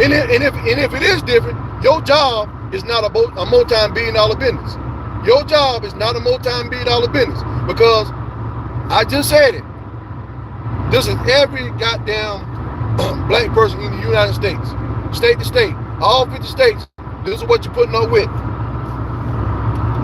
And if it is different, your job is not a multi-billion-dollar business. Your job is not a multi-billion-dollar business, because I just said it. This is every goddamn black person in the United States, state to state, all 50 states. This is what you're putting up with.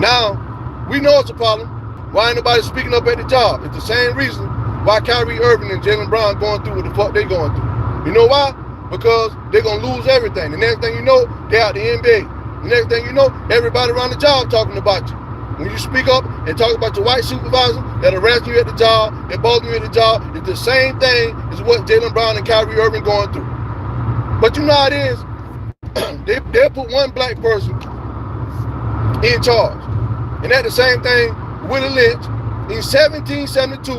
Now, we know it's a problem. Why ain't nobody speaking up at the job? It's the same reason why Kyrie Irving and Jaylen Brown going through what the fuck they going through. You know why? Because they're going to lose everything. The next thing you know, they're out the NBA. The next thing you know, everybody around the job talking about you. When you speak up and talk about your white supervisor that harassing you at the job, that bothering you at the job, it's the same thing as what Jaylen Brown and Kyrie Irving going through. But you know how it is. They'll put one black person in charge. And that's the same thing Willie Lynch in 1772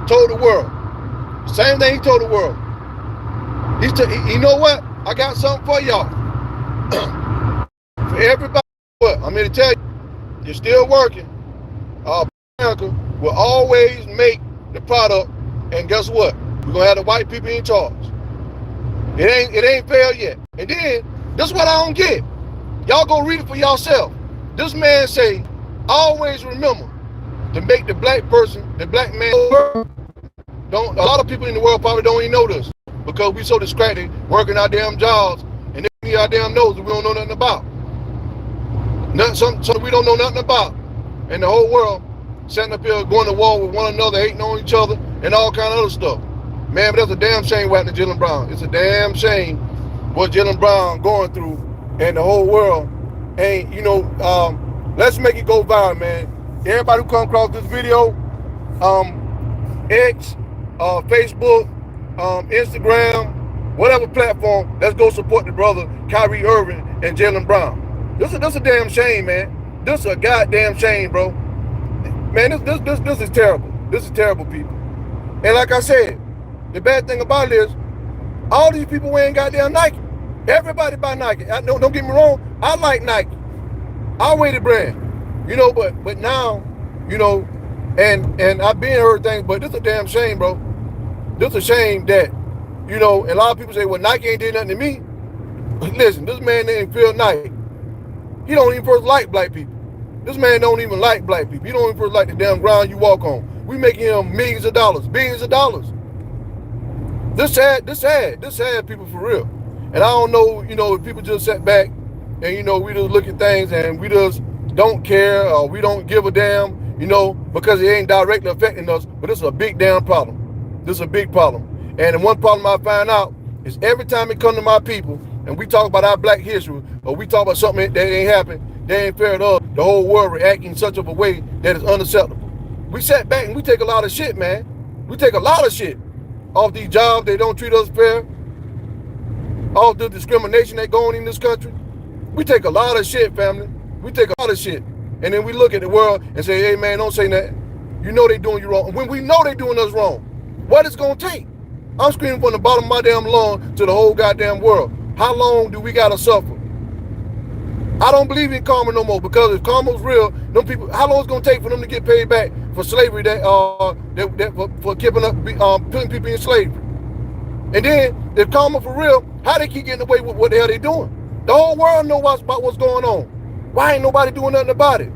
told the world. Same thing he told the world. You know what? I got something for y'all. For everybody, what? I'm here to tell you, you're still working. America will always make the product, and guess what? We're gonna have the white people in charge. It ain't fair yet. And then, this is what I don't get. Y'all go read it for yourself. This man say, always remember to make the black person, the black man, a lot of people in the world probably don't even know this, because we so distracted working our damn jobs and then our damn nose that we don't know nothing about. Something we don't know nothing about. And the whole world sitting up here going to war with one another, hating on each other, and all kind of other stuff. Man, but that's a damn shame what happened to Jaylen Brown. It's a damn shame what Jaylen Brown going through, and the whole world ain't, let's make it go viral, man. Everybody who come across this video, X, Facebook, Instagram, whatever platform, let's go support the brother Kyrie Irving and Jaylen Brown. This is a damn shame, man. This is a goddamn shame, bro. Man, this is terrible. This is terrible, people. And like I said, the bad thing about it is, all these people wearing goddamn Nike. Everybody buy Nike. Don't get me wrong. I like Nike. I wear the brand. But now, and I've been heard things, but this is a damn shame, bro. This is a shame that, and a lot of people say, well, Nike ain't did nothing to me. But listen, this man didn't feel Nike. He don't even first like black people. This man don't even like black people. He don't even first like the damn ground you walk on. We making him millions of dollars, billions of dollars. This sad people for real. And I don't know, if people just sat back and, we just look at things and we just don't care, or we don't give a damn, because it ain't directly affecting us. But this is a big damn problem. This is a big problem. And the one problem I find out is every time it comes to my people and we talk about our black history, or we talk about something that ain't happened, they ain't fair to us, the whole world reacting in such of a way that is unacceptable. We sat back and we take a lot of shit, man. We take a lot of shit off these jobs. They don't treat us fair. All the discrimination that going in this country. We take a lot of shit, family. We take a lot of shit. And then we look at the world and say, hey, man, don't say that. You know they doing you wrong. When we know they doing us wrong, what it's going to take? I'm screaming from the bottom of my damn lung to the whole goddamn world. How long do we got to suffer? I don't believe in karma no more, because if karma's real, them people, how long it's going to take for them to get paid back for slavery for keeping up, putting people in slavery? And then, if karma for real, how they keep getting away with what the hell they doing? The whole world knows about what's going on. Why ain't nobody doing nothing about it?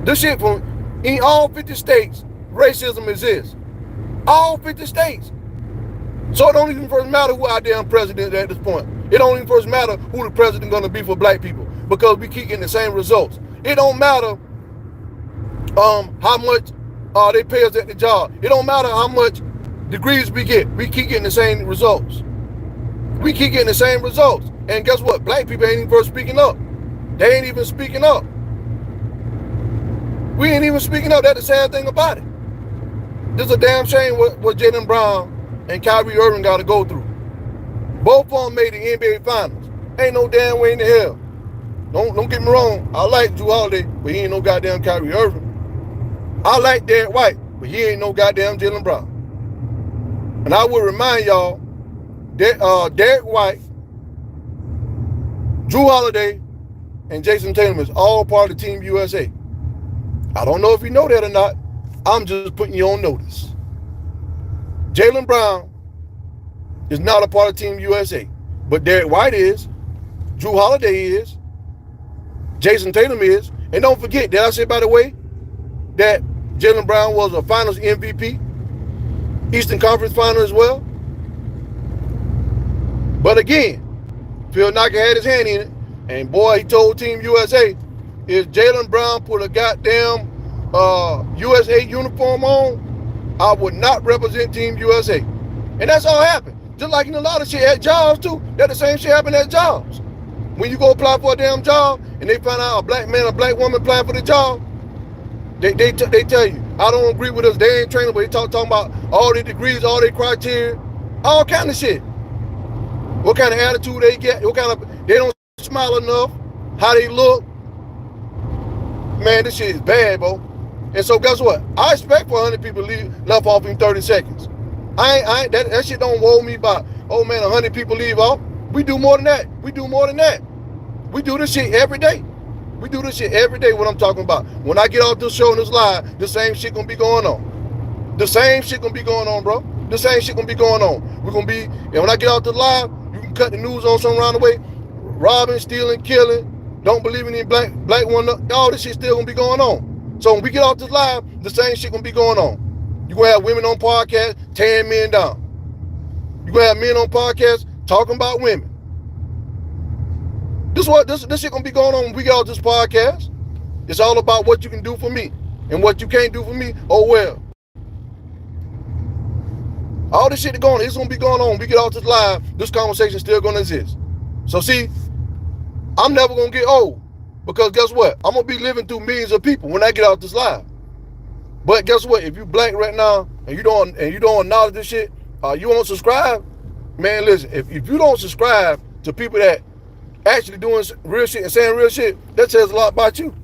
This shit from in all 50 states, racism exists. All 50 states. So it don't even first matter who our damn president is at this point. It don't even first matter who the president gonna be for black people, because we keep getting the same results. It don't matter how much they pay us at the job. It don't matter how much degrees we get. We keep getting the same results. We keep getting the same results. And guess what? Black people ain't even first speaking up. They ain't even speaking up. We ain't even speaking up. That's the sad thing about it. This is a damn shame what Jaylen Brown and Kyrie Irving got to go through. Both of them made the NBA Finals. Ain't no damn way in the hell. Don't get me wrong. I like Jrue Holiday, but he ain't no goddamn Kyrie Irving. I like Derek White, but he ain't no goddamn Jaylen Brown. And I would remind y'all that Derek White, Jrue Holiday, and Jason Tatum is all part of Team USA. I don't know if you know that or not. I'm just putting you on notice. Jaylen Brown is not a part of Team USA, but Derek White is, Jrue Holiday is, Jason Tatum is, and don't forget, did I say, by the way, that Jaylen Brown was a Finals MVP, Eastern Conference Final as well? But again, Phil Knocker had his hand in it, and boy, he told Team USA, if Jaylen Brown put a goddamn USA uniform on, I would not represent Team USA. And that's all happened. Just like in a lot of shit at jobs too. That the same shit happened at jobs. When you go apply for a damn job and they find out a black man, a black woman applying for the job, they tell you, I don't agree with us. They ain't training, but they talking about all their degrees, all their criteria, all kind of shit. What kind of attitude they get? What kind of, they don't smile enough? How they look? Man, this shit is bad, bro. And so guess what? I expect for 100 people left off in 30 seconds. That shit don't worry me about, oh man, 100 people leave off. We do more than that. We do more than that. We do this shit every day. We do this shit every day, what I'm talking about. When I get off this show and this live, the same shit gonna be going on. The same shit gonna be going on, bro. The same shit gonna be going on. We're gonna be, and when I get off this live, you can cut the news on some around the way. Robbing, stealing, killing, don't believe in the black one, all this shit still gonna be going on. So when we get off this live, the same shit gonna be going on. You're gonna have women on podcasts tearing men down. You're gonna have men on podcasts talking about women. This shit gonna be going on when we get off this podcast. It's all about what you can do for me. And what you can't do for me, oh well. All this shit going on, it's gonna be going on when we get off this live, this conversation still gonna exist. So see, I'm never gonna get old. Because guess what? I'm gonna be living through millions of people when I get out this live. But guess what? If you black right now and you don't acknowledge this shit, you won't subscribe. Man, listen, if you don't subscribe to people that actually doing real shit and saying real shit, that says a lot about you.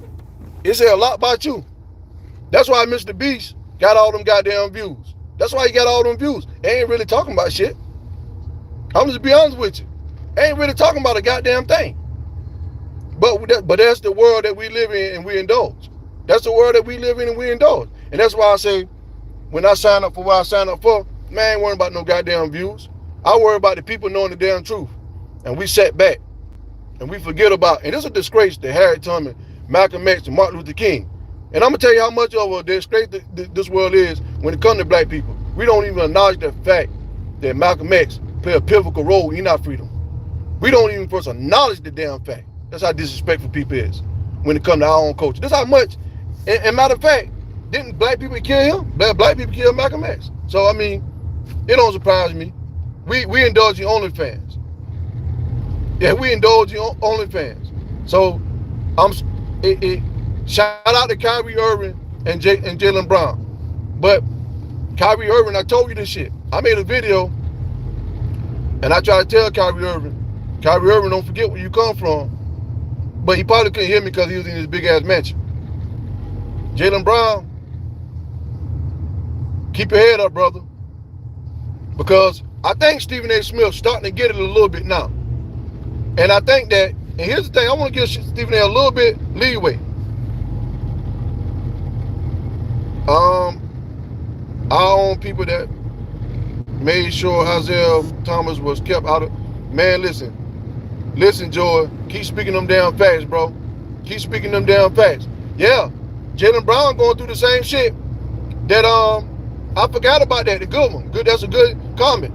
It says a lot about you. That's why Mr. Beast got all them goddamn views. That's why he got all them views. They ain't really talking about shit. I'm just be honest with you. They ain't really talking about a goddamn thing. But that's the world that we live in and we indulge. That's the world that we live in and we indulge. And that's why I say, when I sign up for what I sign up for, man, I ain't worrying about no goddamn views. I worry about the people knowing the damn truth. And we sat back. And we forget about, and it's a disgrace to Harriet Tubman, Malcolm X, and Martin Luther King. And I'm going to tell you how much of a disgrace this world is when it comes to black people. We don't even acknowledge the fact that Malcolm X played a pivotal role in our freedom. We don't even first acknowledge the damn fact. That's how disrespectful people is when it comes to our own culture. That's how much, and matter of fact, didn't black people kill him? Black people killed Malcolm X. So, I mean, it don't surprise me. We indulge in OnlyFans. Yeah, we indulge in OnlyFans. So, shout out to Kyrie Irving and Jaylen Brown. But Kyrie Irving, I told you this shit. I made a video, and I tried to tell Kyrie Irving, don't forget where you come from. But he probably couldn't hear me because he was in his big ass mansion. Jaylen Brown, keep your head up, brother. Because I think Stephen A. Smith's starting to get it a little bit now. And I think that, and here's the thing, I want to give Stephen A. little bit leeway. Our own people that made sure Hazel Thomas was kept out of, man, listen, Joy, keep speaking them damn facts, bro. Keep speaking them damn facts. Yeah, Jaylen Brown going through the same shit that I forgot about that. The good one. Good. That's a good comment.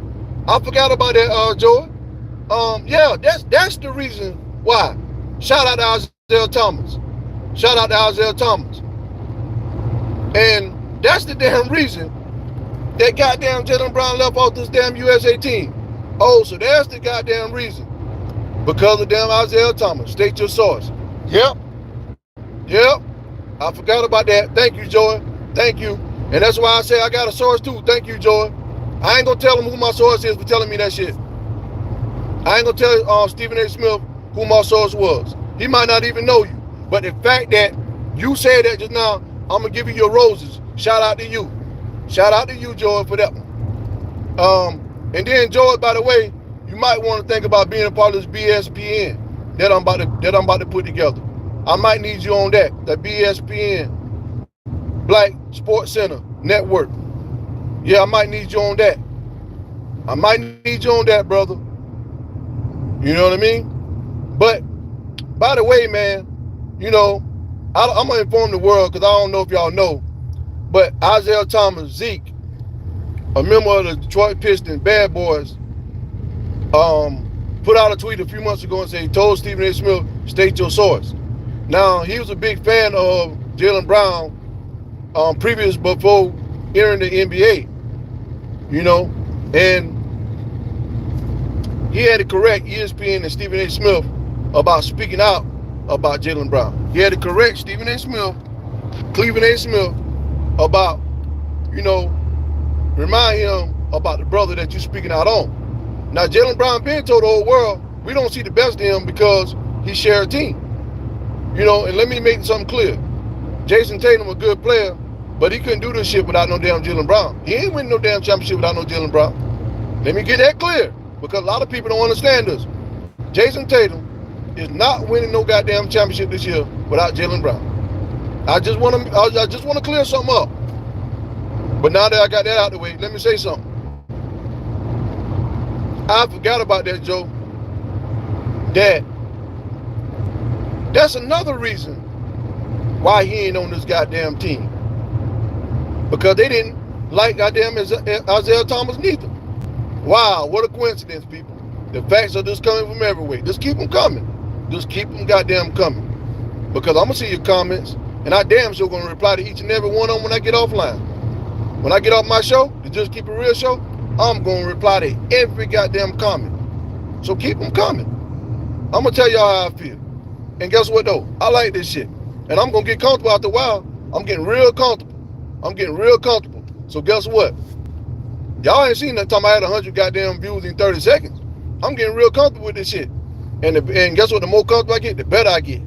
I forgot about that, Joy. Yeah, that's the reason why. Shout out to Isaiah Thomas. Shout out to Isaiah Thomas. And that's the damn reason that goddamn Jaylen Brown left off this damn USA team. Oh, so that's the goddamn reason. Because of damn Isaiah Thomas. State your source. Yep. Yep. I forgot about that. Thank you, Joy. Thank you. And that's why I say I got a source too. Thank you, Joy. I ain't gonna tell him who my source is for telling me that shit. I ain't gonna tell Stephen A. Smith who my source was. He might not even know you. But the fact that you said that just now, I'm gonna give you your roses. Shout out to you. Shout out to you, Joy, for that one. And then, Joy, by the way, you might want to think about being a part of this BSPN that I'm about to put together. I might need you on that BSPN Black Sports Center Network. Yeah, I might need you on that. I might need you on that, brother. You know what I mean? But, by the way, man, you know, I'm going to inform the world because I don't know if y'all know, but Isaiah Thomas, Zeke, a member of the Detroit Pistons, Bad Boys, put out a tweet a few months ago and said he told Stephen A. Smith, state your source. Now, he was a big fan of Jaylen Brown previous before entering the NBA, you know, and he had to correct ESPN and Stephen A. Smith about speaking out about Jaylen Brown. He had to correct Stephen A. Smith, Cleveland A. Smith, about, you know, remind him about the brother that you're speaking out on. Now, Jaylen Brown been told the whole world, we don't see the best in him because he shared a team. You know, and let me make something clear. Jason Tatum a good player, but he couldn't do this shit without no damn Jaylen Brown. He ain't winning no damn championship without no Jaylen Brown. Let me get that clear, because a lot of people don't understand this. Jason Tatum is not winning no goddamn championship this year without Jaylen Brown. I just want to clear something up. But now that I got that out the way, let me say something. I forgot about that, Joe. That's another reason why he ain't on this goddamn team. Because they didn't like goddamn Isaiah Thomas neither. Wow, what a coincidence, people. The facts are just coming from everywhere. Just keep them coming. Just keep them goddamn coming. Because I'm going to see your comments, and I damn sure going to reply to each and every one of them when I get offline. When I get off my show, the Just Keep It Real show, I'm going to reply to every goddamn comment. So keep them coming. I'm going to tell y'all how I feel. And guess what, though? I like this shit. And I'm going to get comfortable after a while. I'm getting real comfortable. So guess what? Y'all ain't seen that time I had 100 goddamn views in 30 seconds. I'm getting real comfortable with this shit. And guess what? The more comfortable I get, the better I get.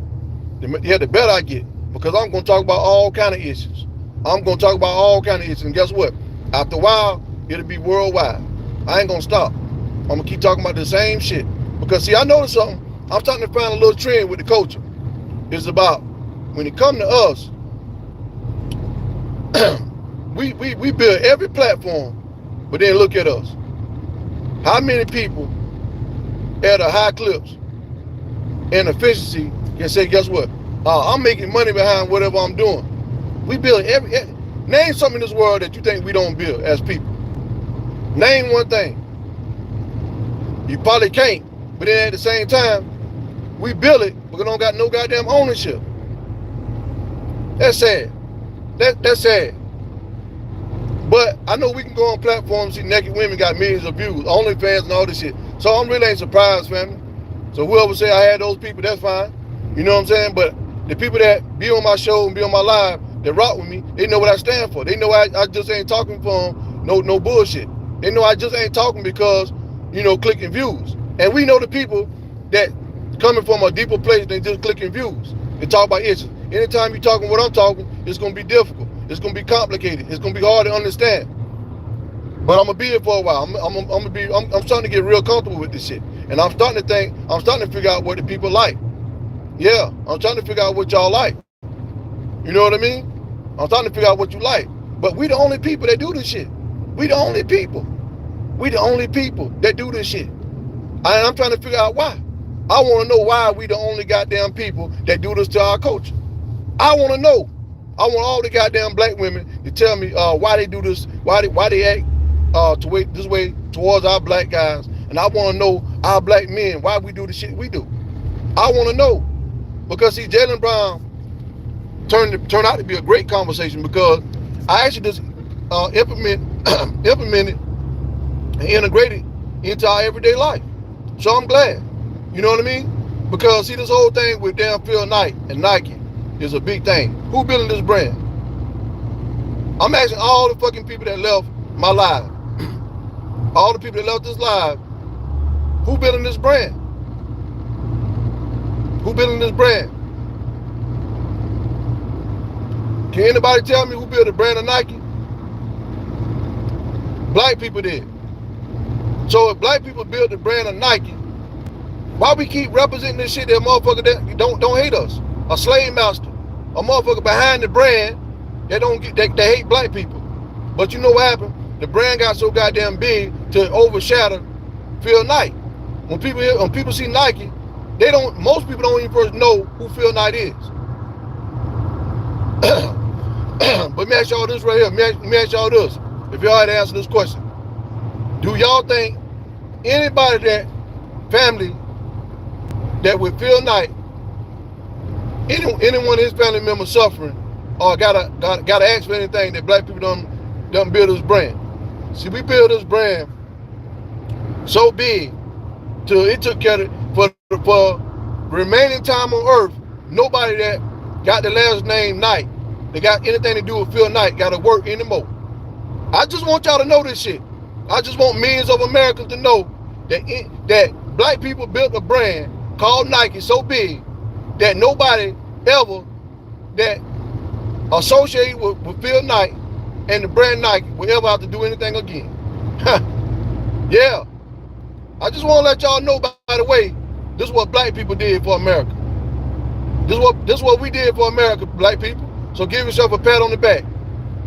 The better I get. Because I'm going to talk about all kind of issues. And guess what? After a while, it'll be worldwide. I ain't going to stop. I'm going to keep talking about the same shit. Because, see, I noticed something. I'm starting to find a little trend with the culture. It's about, when it comes to us, we build every platform, but then look at us. How many people at a high clips and efficiency can say, guess what? I'm making money behind whatever I'm doing. We build name something in this world that you think we don't build as people. Name one thing. You probably can't, but then at the same time, we build it, but we don't got no goddamn ownership. That's sad. That's sad. But I know we can go on platforms, see naked women got millions of views, OnlyFans and all this shit. So I'm really ain't surprised, family. So whoever say I had those people, that's fine. You know what I'm saying? But the people that be on my show and be on my live, that rock with me, they know what I stand for. They know I just ain't talking for no bullshit. They know I just ain't talking because, you know, clicking views. And we know the people that coming from a deeper place than just clicking views. They talk about issues. Anytime you're talking what I'm talking, it's going to be difficult. It's going to be complicated. It's going to be hard to understand. But I'm going to be here for a while. I'm starting to get real comfortable with this shit. And I'm starting to figure out what the people like. Yeah, I'm trying to figure out what y'all like. You know what I mean? I'm starting to figure out what you like. But we the only people that do this shit. We the only people that do this shit. And I'm trying to figure out why. I want to know why we the only goddamn people that do this to our culture. I want to know. I want all the goddamn black women to tell me why they do this, why they act this way towards our black guys. And I want to know our black men, why we do the shit we do. I want to know. Because see, Jaylen Brown turned out to be a great conversation, because I actually just implemented and integrated into our everyday life. So I'm glad. You know what I mean? Because see, this whole thing with damn Phil Knight and Nike is a big thing. Who building this brand? I'm asking all the fucking people that left my live, all the people that left this live, who building this brand? Who building this brand? Can anybody tell me who built the brand of Nike? Black people did. So if black people built the brand of Nike, why we keep representing this shit that motherfucker that don't hate us? A slave master, a motherfucker behind the brand that they hate black people. But you know what happened? The brand got so goddamn big to overshadow Phil Knight. When people see Nike, most people don't even first know who Phil Knight is. But let me ask y'all this right here. Let me ask y'all this. If y'all had to answer this question, do y'all think anybody that family that with Phil Knight, anyone of his family members suffering, or gotta ask for anything that black people done build this brand? See, we built this brand so big till it took care of for remaining time on earth. Nobody that got the last name Knight, that got anything to do with Phil Knight, got to work anymore. I just want y'all to know this shit. I just want millions of Americans to know that black people built a brand called Nike so big that nobody ever that associated with Phil Knight and the brand Nike will ever have to do anything again. Yeah. I just want to let y'all know, by the way, this is what black people did for America. This is what we did for America, black people. So give yourself a pat on the back.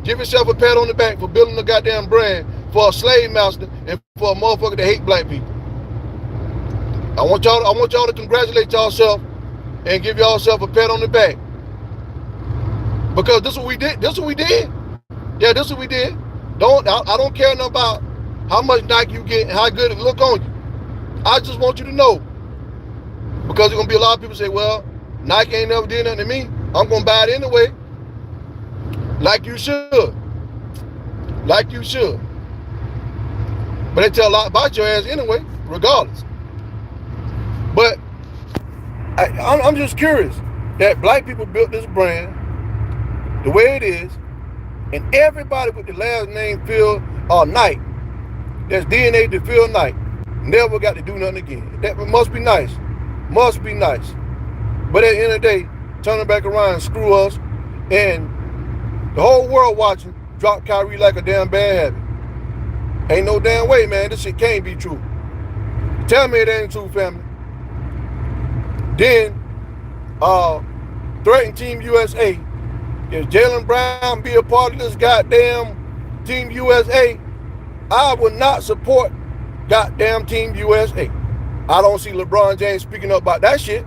Give yourself a pat on the back for building a goddamn brand for a slave master and for a motherfucker that hate black people. I want y'all to congratulate yourself and give yourself a pat on the back. Because this is what we did. This is what we did. Yeah, this is what we did. I don't care nothing about how much Nike you get and how good it look on you. I just want you to know. Because there's gonna be a lot of people say, well, Nike ain't never did nothing to me. I'm gonna buy it anyway. Like you should. Like you should. But they tell a lot about your ass anyway, regardless. But I'm just curious that black people built this brand the way it is, and everybody with the last name Phil Knight, that's DNA to Phil Knight, never got to do nothing again. That must be nice. Must be nice. But at the end of the day, turn it back around and screw us, and the whole world watching drop Kyrie like a damn bad habit. Ain't no damn way, man. This shit can't be true. Tell me it ain't true, family. Then, threaten Team USA. If Jaylen Brown be a part of this goddamn Team USA, I would not support goddamn Team USA. I don't see LeBron James speaking up about that shit.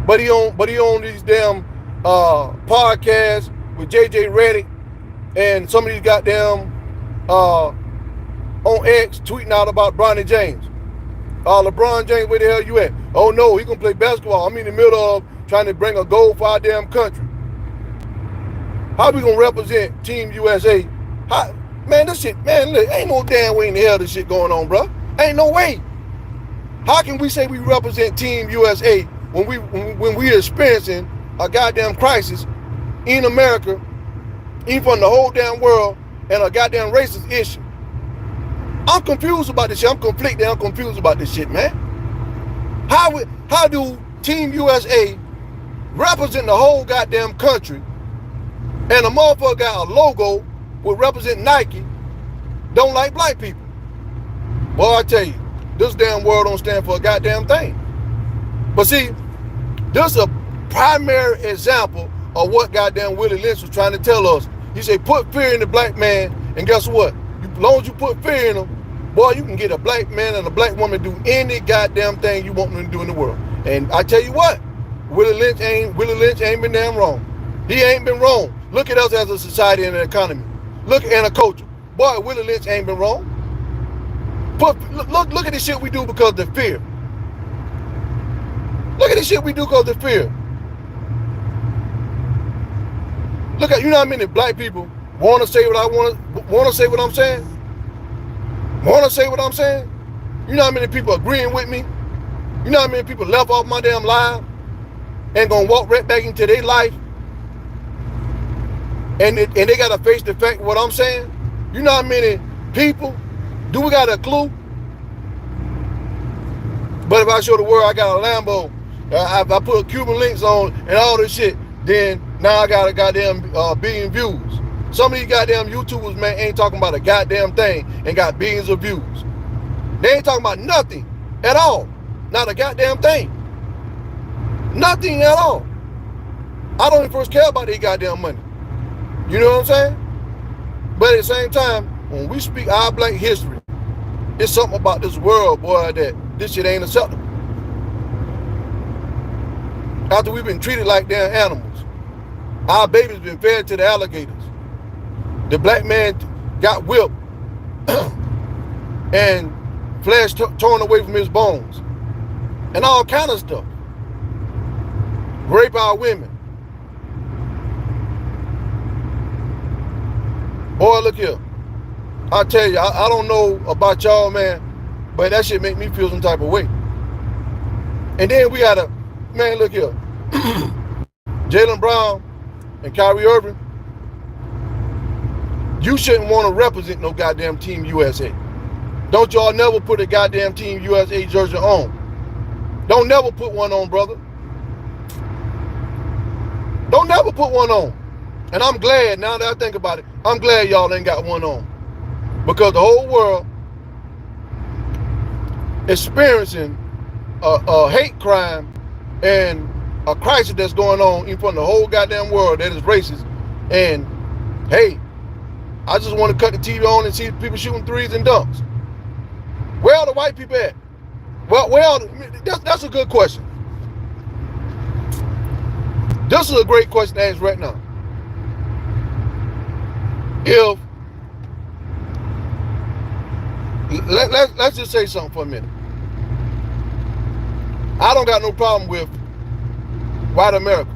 But he on these damn podcasts with JJ Redick and some of these goddamn on X tweeting out about Bronny James. LeBron James, where the hell you at? Oh no, he gonna play basketball. I'm in the middle of trying to bring a gold for our damn country. How we gonna represent Team USA? Man, this shit, man, look, ain't no damn way in the hell this shit going on, bro. Ain't no way. How can we say we represent Team USA when we experiencing a goddamn crisis in America, even from the whole damn world, and a goddamn racist issue? I'm confused about this shit. I'm conflicted. I'm confused about this shit, man. How do Team USA represent the whole goddamn country, and a motherfucker got a logo will represent Nike, don't like black people? Boy, I tell you, this damn world don't stand for a goddamn thing. But see, this is a primary example of what goddamn Willie Lynch was trying to tell us. He said, put fear in the black man, and guess what? As long as you put fear in them, boy, you can get a black man and a black woman to do any goddamn thing you want them to do in the world. And I tell you what, Willie Lynch ain't been damn wrong. He ain't been wrong. Look at us as a society and an economy. Look at a culture. Boy, Willie Lynch ain't been wrong. But look at the shit we do because of the fear. Look at the shit we do because of the fear. Look at, you know how many black people want to say what I want to say what I'm saying? Want to say what I'm saying? You know how many people agreeing with me? You know how many people left off my damn live and gonna walk right back into their life? And they gotta face the fact of what I'm saying? You know how many people? Do we got a clue? But if I show the world I got a Lambo, I put Cuban links on and all this shit, then now I got a goddamn billion views. Some of these goddamn YouTubers, man, ain't talking about a goddamn thing and got billions of views. They ain't talking about nothing at all. Not a goddamn thing. Nothing at all. I don't even first care about their goddamn money. You know what I'm saying? But at the same time, when we speak our black history, it's something about this world, boy, that this shit ain't acceptable. After we've been treated like damn animals, our babies been fed to the alligators. The black man got whipped and flesh torn away from his bones and all kind of stuff. Rape our women. Boy, look here. I tell you, I don't know about y'all, man, but that shit make me feel some type of way. And then we gotta, man, look here. Jaylen Brown and Kyrie Irving, you shouldn't want to represent no goddamn Team USA. Don't y'all never put a goddamn Team USA jersey on. Don't never put one on, brother. Don't never put one on. And I'm glad, now that I think about it, I'm glad y'all ain't got one on. Because the whole world experiencing a hate crime and a crisis that's going on in front of the whole goddamn world that is racist. And hey, I just want to cut the TV on and see people shooting threes and dunks. Where are the white people at? Well, that's a good question. This is a great question to ask right now. If let's just say something for a minute. I don't got no problem with white America.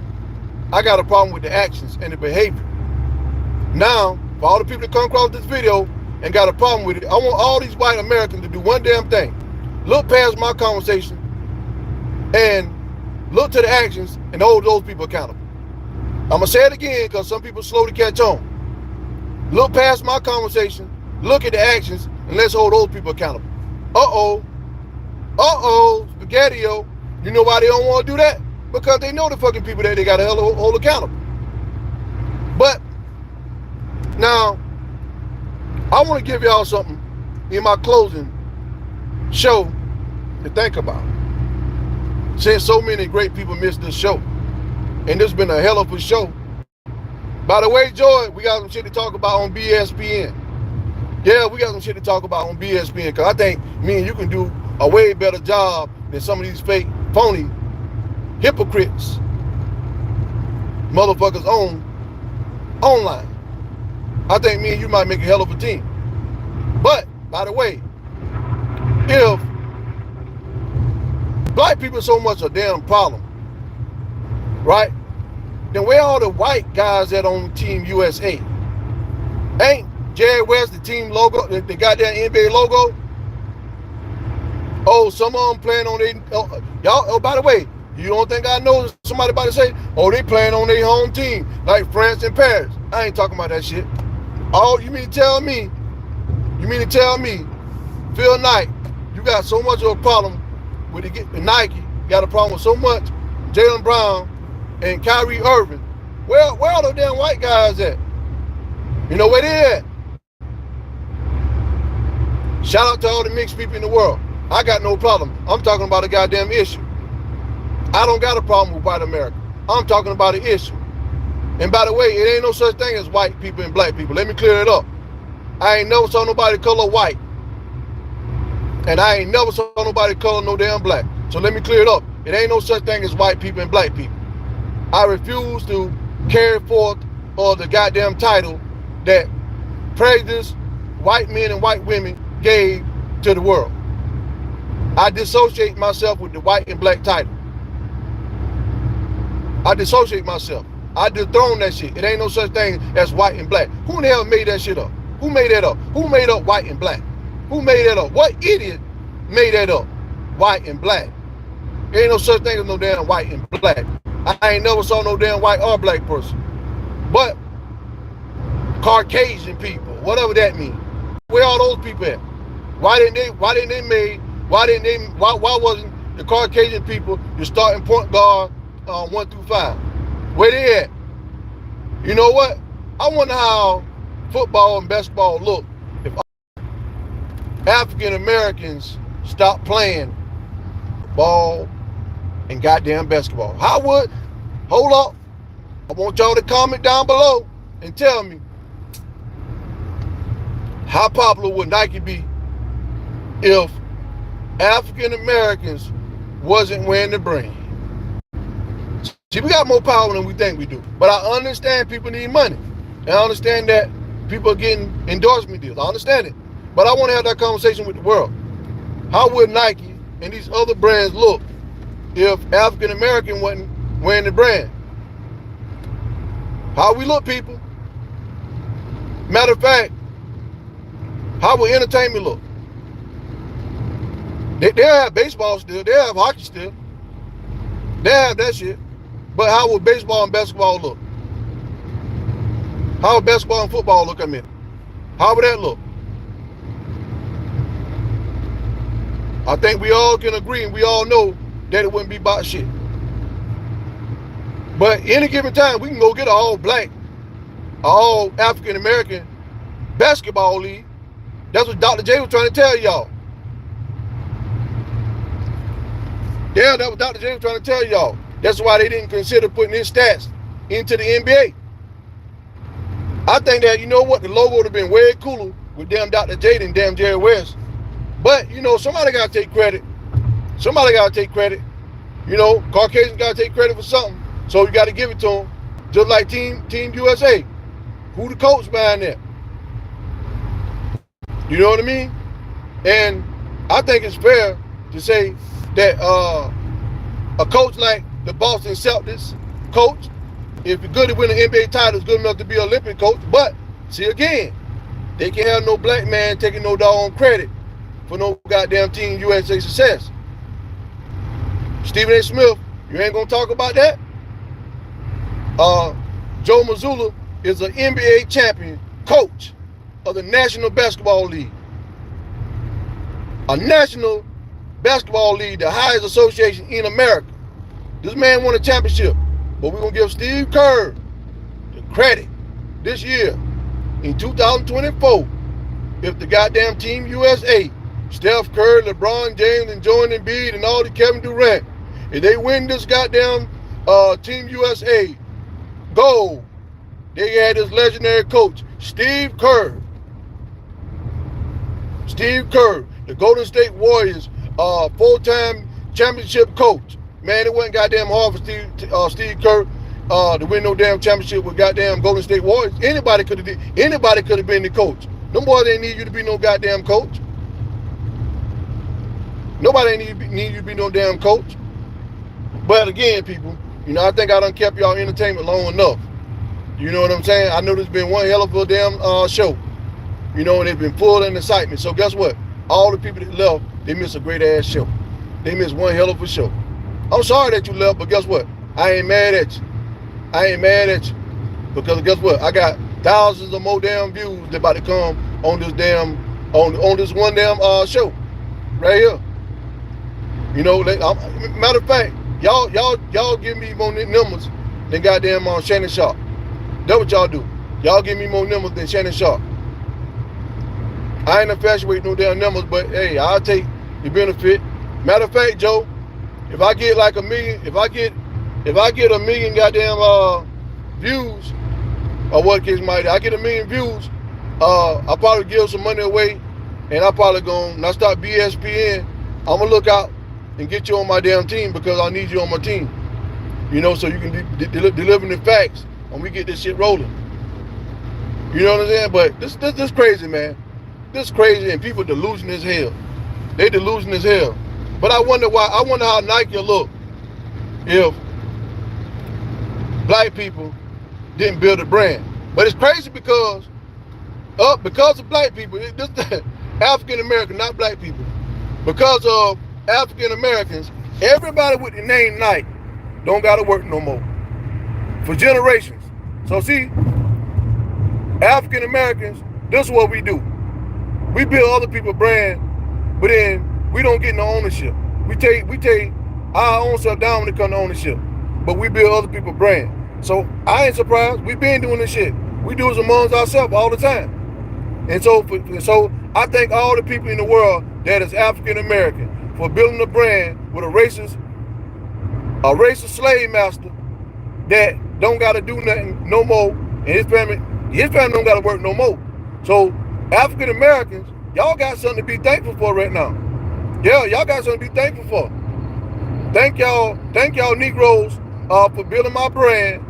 I got a problem with the actions and the behavior. Now, for all the people that come across this video and got a problem with it, I want all these white Americans to do one damn thing. Look past my conversation and look to the actions and hold those people accountable. I'm going to say it again because some people slow to catch on. Look past my conversation, look at the actions, and let's hold those people accountable. Spaghetti-o. You know why they don't want to do that? Because they know the fucking people that they got to hold accountable. But now, I want to give y'all something in my closing show to think about. Since so many great people missed this show, and this has been a hell of a show. By the way, Joy, we got some shit to talk about on BSPN. Yeah, we got some shit to talk about on BSPN because I think me and you can do a way better job than some of these fake, phony hypocrites, motherfuckers online. I think me and you might make a hell of a team. But, by the way, if black people are so much a damn problem, right? Then where all the white guys that on Team USA? Ain't Jerry West the team logo, the goddamn NBA logo? Oh, some of them playing on their, y'all, oh, by the way, you don't think I know somebody about to say, oh, they playing on their home team, like France and Paris. I ain't talking about that shit. Oh, you mean to tell me, Phil Knight, you got so much of a problem with the Nike, you got a problem with so much, Jaylen Brown and Kyrie Irving. Where are those damn white guys at? You know where they at? Shout out to all the mixed people in the world. I got no problem. I'm talking about a goddamn issue. I don't got a problem with white America. I'm talking about an issue. And by the way, it ain't no such thing as white people and black people. Let me clear it up. I ain't never saw nobody color white. And I ain't never saw nobody color no damn black. So let me clear it up. It ain't no such thing as white people and black people. I refuse to carry forth the goddamn title that prejudiced white men and white women gave to the world. I dissociate myself with the white and black title. I dissociate myself. I dethrone that shit. It ain't no such thing as white and black. Who in the hell made that shit up? Who made that up? Who made up white and black? Who made that up? What idiot made that up? White and black. There ain't no such thing as no damn white and black. I ain't never saw no damn white or black person. But Caucasian people, whatever that means. Where all those people at? Why wasn't the Caucasian people the starting point guard 1 through 5? Where they at? You know what? I wonder how football and basketball look if African Americans stop playing ball and goddamn basketball. How would? Hold up. I want y'all to comment down below and tell me, how popular would Nike be if African Americans wasn't wearing the brand? See, we got more power than we think we do. But I understand people need money. And I understand that people are getting endorsement deals. I understand it. But I want to have that conversation with the world. How would Nike and these other brands look if African American wasn't wearing the brand? How we look, people? Matter of fact, how will entertainment look? They'll have baseball still. They'll have hockey still. They'll have that shit. But how will baseball and basketball look? How will basketball and football look? I mean, how would that look? I think we all can agree and we all know that it wouldn't be about shit. But any given time, we can go get an all-black, all African-American basketball league. That's what Dr. J was trying to tell y'all. Yeah, that's what Dr. J was trying to tell y'all. That's why they didn't consider putting his stats into the NBA. I think that, you know what, the logo would have been way cooler with damn Dr. J than damn Jerry West. But, you know, somebody got to take credit. Somebody got to take credit. You know, Caucasians got to take credit for something. So you got to give it to them. Just like Team USA. Who the coach behind that? You know what I mean? And I think it's fair to say that a coach like the Boston Celtics coach, if you're good to win an NBA title, is good enough to be an Olympic coach. But, see again, they can't have no black man taking no doggone credit for no goddamn Team USA success. Stephen A. Smith, you ain't gonna talk about that? Joe Mazzulla is an NBA champion coach of the National Basketball League. A National Basketball League, the highest association in America. This man won a championship, but we're going to give Steve Kerr the credit this year in 2024 if the goddamn Team USA, Steph Curry, LeBron James, and Joel Embiid, and all the Kevin Durant, if they win this goddamn Team USA gold, they had this legendary coach, Steve Kerr. Steve Kerr, the Golden State Warriors full-time championship coach. Man, it wasn't goddamn hard for Steve Kerr to win no damn championship with goddamn Golden State Warriors. Anybody could have been the coach. Them boys ain't need you to be no goddamn coach. Nobody ain't need you to be no damn coach. But again, people, you know, I think I done kept y'all entertainment long enough. You know what I'm saying? I know there's been one hell of a damn show. You know, and it's been full of excitement. So guess what? All the people that left, they missed a great ass show. They missed one hell of a show. I'm sorry that you left, but guess what? I ain't mad at you. I ain't mad at you. Because guess what? I got thousands of more damn views that about to come on this damn, on this one damn show. Right here. You know, matter of fact, y'all give me more numbers than goddamn Shannon Sharp. That's what y'all do. Y'all give me more numbers than Shannon Sharp. I ain't infatuated no damn numbers, but hey, I'll take the benefit. Matter of fact, Joe, if I get like a million, if I get a million goddamn views, or what case might, I get a million views, I'll probably give some money away, and I probably when I start BSPN, I'm gonna look out and get you on my damn team because I need you on my team. You know, so you can deliver the facts when we get this shit rolling. You know what I'm saying? But this crazy, man. This crazy, and people delusional as hell. They delusional as hell. But I wonder why. I wonder how Nike will look if black people didn't build a brand. But it's crazy because of black people. This African American, not black people. Because of African Americans, everybody with the name Nike don't gotta work no more for generations. So see, African Americans, this is what we do. We build other people's brand, but then we don't get no ownership. We take our own stuff down when it comes to ownership, but we build other people's brand. So I ain't surprised. We've been doing this shit. We do it amongst ourselves all the time. And so I thank all the people in the world that is African American for building a brand with a racist slave master that don't gotta do nothing no more, and his family don't gotta work no more. So African Americans, y'all got something to be thankful for right now. Yeah, y'all got something to be thankful for. Thank y'all Negroes for building my brand.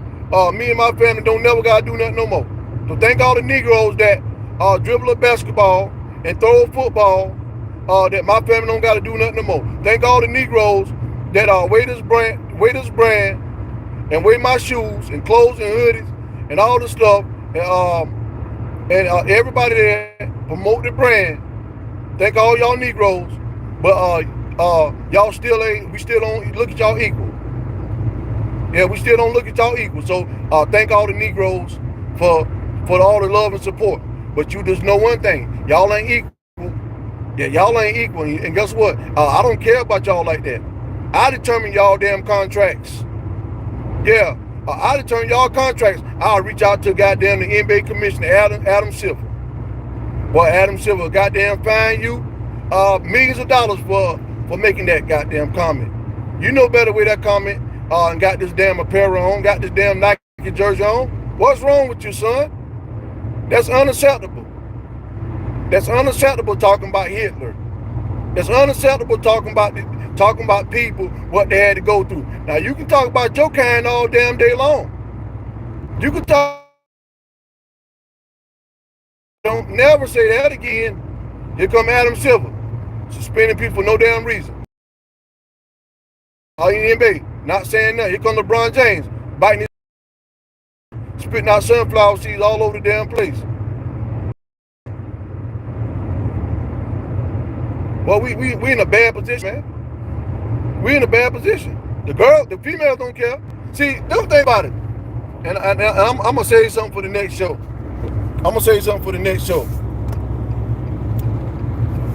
Me and my family don't never gotta do nothing no more. So thank all the Negroes that dribble a basketball and throw a football, that my family don't gotta do nothing no more. Thank all the Negroes that wear this brand and wear my shoes and clothes and hoodies and all the stuff, and everybody that promote the brand. Thank all y'all Negroes, but y'all we still don't look at y'all equal. Yeah, we still don't look at y'all equal. So thank all the Negroes for all the love and support. But you just know one thing, y'all ain't equal. Yeah, y'all ain't equal. And guess what? I don't care about y'all like that. I determine y'all damn contracts. Yeah, I determine y'all contracts. I'll reach out to goddamn the NBA commissioner, Adam Silver. Boy, Adam Silver goddamn fine you millions of dollars for making that goddamn comment. You know better with that comment and got this damn apparel on, got this damn Nike jersey on. What's wrong with you, son? That's unacceptable. That's unacceptable talking about Hitler. That's unacceptable talking about people, what they had to go through. Now you can talk about your kind all damn day long. You can talk. Don't never say that again. Here come Adam Silver, suspending people for no damn reason. All you NBA, not saying nothing. Here come LeBron James, biting his, spitting out sunflower seeds all over the damn place. Well, we in a bad position, man. We in a bad position. The females don't care. See, don't think about it. And I'm gonna say something for the next show.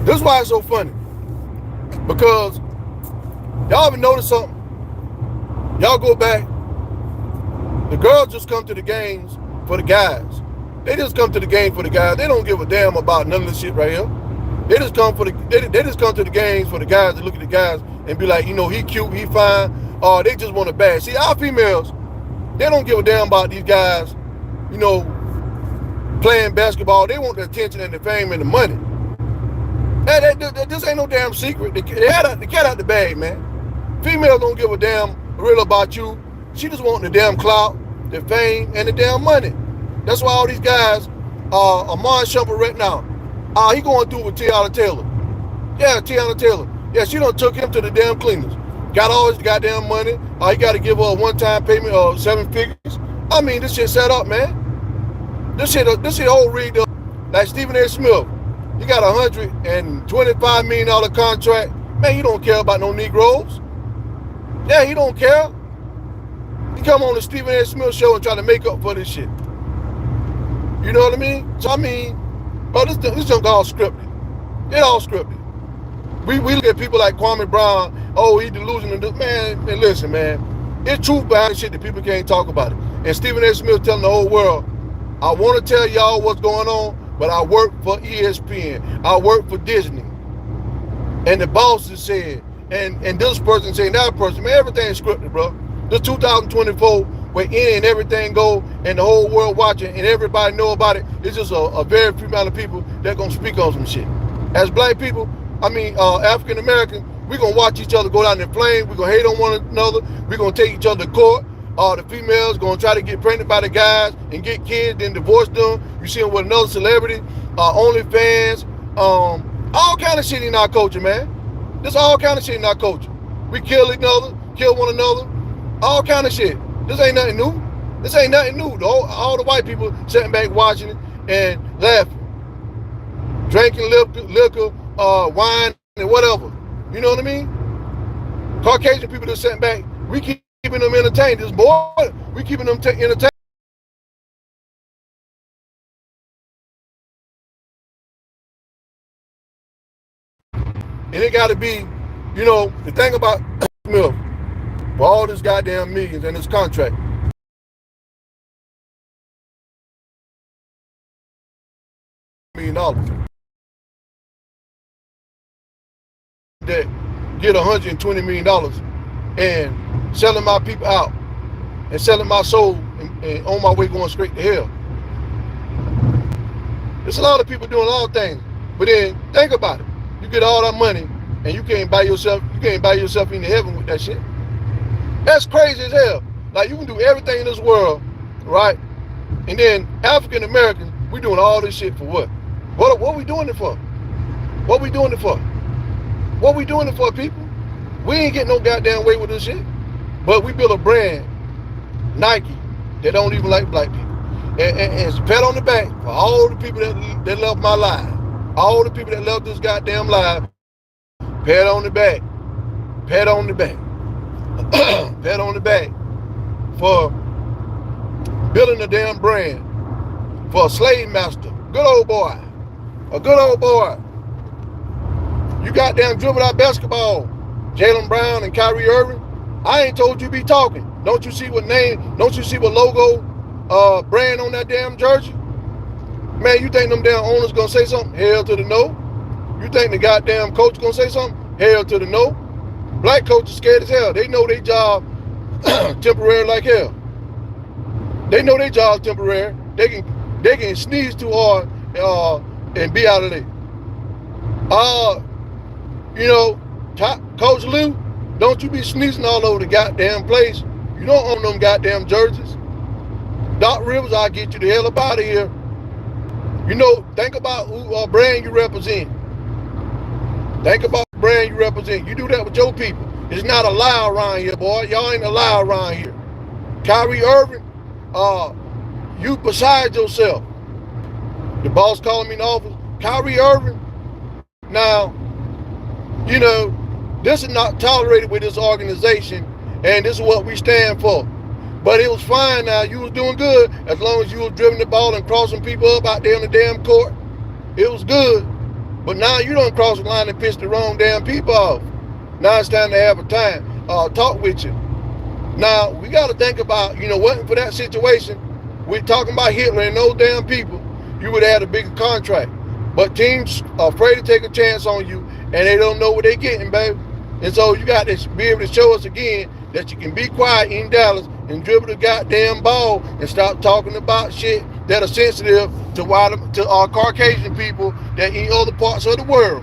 This is why it's so funny. Because y'all ever notice something? Y'all go back. The girls just come to the games for the guys. They just come to the game for the guys. They don't give a damn about none of this shit right here. They just come to the games for the guys to look at the guys and be like, you know, he cute, he fine. They just want to bash. See, our females, they don't give a damn about these guys, you know, playing basketball. They want the attention and the fame and the money. This ain't no damn secret. The cat out the bag, man. Females don't give a damn real about you. She just want the damn clout, the fame, and the damn money. That's why all these guys, Amon Shumpert right now, he going through with Tiana Taylor. Yeah, Tiana Taylor. Yeah, she done took him to the damn cleaners. Got all his goddamn money. He got to give her a one-time payment of 7 figures. I mean, this shit set up, man. This shit whole rigged up. Like Stephen A. Smith, he got a $125 million contract. Man, he don't care about no Negroes. Yeah, he don't care. He come on the Stephen A. Smith show and try to make up for this shit. You know what I mean? So I mean, bro, this junk all scripted. It all scripted. We look at people like Kwame Brown. Oh, he delusional. Man, listen, man. It's truth behind the shit that people can't talk about it. And Stephen A. Smith telling the whole world, I want to tell y'all what's going on, but I work for ESPN. I work for Disney. And the bosses said, and this person saying that person, man, everything's scripted, bro. This 2024, where any and everything go, and the whole world watching, and everybody know about it. It's just a very few amount of people that gonna speak on some shit. As black people, I mean, African American, we gonna watch each other go down in flames. We gonna hate on one another. We gonna take each other to court. The females gonna try to get pregnant by the guys and get kids, then divorce them. You see them with another celebrity, OnlyFans, all kind of shit in our culture, man. There's all kind of shit in our culture. We kill each other, kill one another, all kind of shit. This ain't nothing new. This ain't nothing new. All the white people sitting back watching it and laughing, drinking liquor, wine, and whatever. You know what I mean? Caucasian people just sitting back. We keeping them entertained. This boy, we keeping them entertained. And it got to be, the thing about Smith, for all this goddamn millions and this contract, $1 million, that get $120 million and selling my people out and selling my soul and on my way going straight to hell. There's a lot of people doing a lot of things, but then think about it. You get all that money and you can't buy yourself into heaven with that shit. That's crazy as hell. Like, you can do everything in this world, right? And then African Americans, we doing all this shit for what? What we doing it for? What we doing it for? What we doing it for, people? We ain't getting no goddamn way with this shit. But we built a brand, Nike, that don't even like black people. And it's a pat on the back for all the people that love my life. All the people that love this goddamn life. Pat on the back. Pat on the back. Pat on the back for building a damn brand for a slave master. Good old boy. A good old boy. You goddamn dribble out basketball. Jaylen Brown and Kyrie Irving. I ain't told you be talking. Don't you see what name? Don't you see what logo, brand on that damn jersey? Man, you think them damn owners gonna say something? Hell to the no. You think the goddamn coach gonna say something? Hell to the no. Black coaches scared as hell. They know their job temporary like hell. They know their job temporary. They can sneeze too hard and be out of there. Coach Lou, don't you be sneezing all over the goddamn place. You don't own them goddamn jerseys. Doc Rivers, I'll get you the hell up out of here. Think about who brand you represent. Think about the brand you represent. You do that with your people. It's not allowed around here, boy. Y'all ain't allowed around here. Kyrie Irving, you beside yourself. The boss calling me in the office. Kyrie Irving, now, this is not tolerated with this organization, and this is what we stand for. But it was fine now. You was doing good as long as you was driving the ball and crossing people up out there on the damn court. It was good. But now you don't cross the line and piss the wrong damn people off. Now it's time to have a time, talk with you. Now, we got to think about, wasn't for that situation, we're talking about Hitler and those damn people, you would have had a bigger contract. But teams are afraid to take a chance on you, and they don't know what they're getting, baby. And so you got to be able to show us again that you can be quiet in Dallas and dribble the goddamn ball and stop talking about shit that are sensitive to our Caucasian people that in other parts of the world.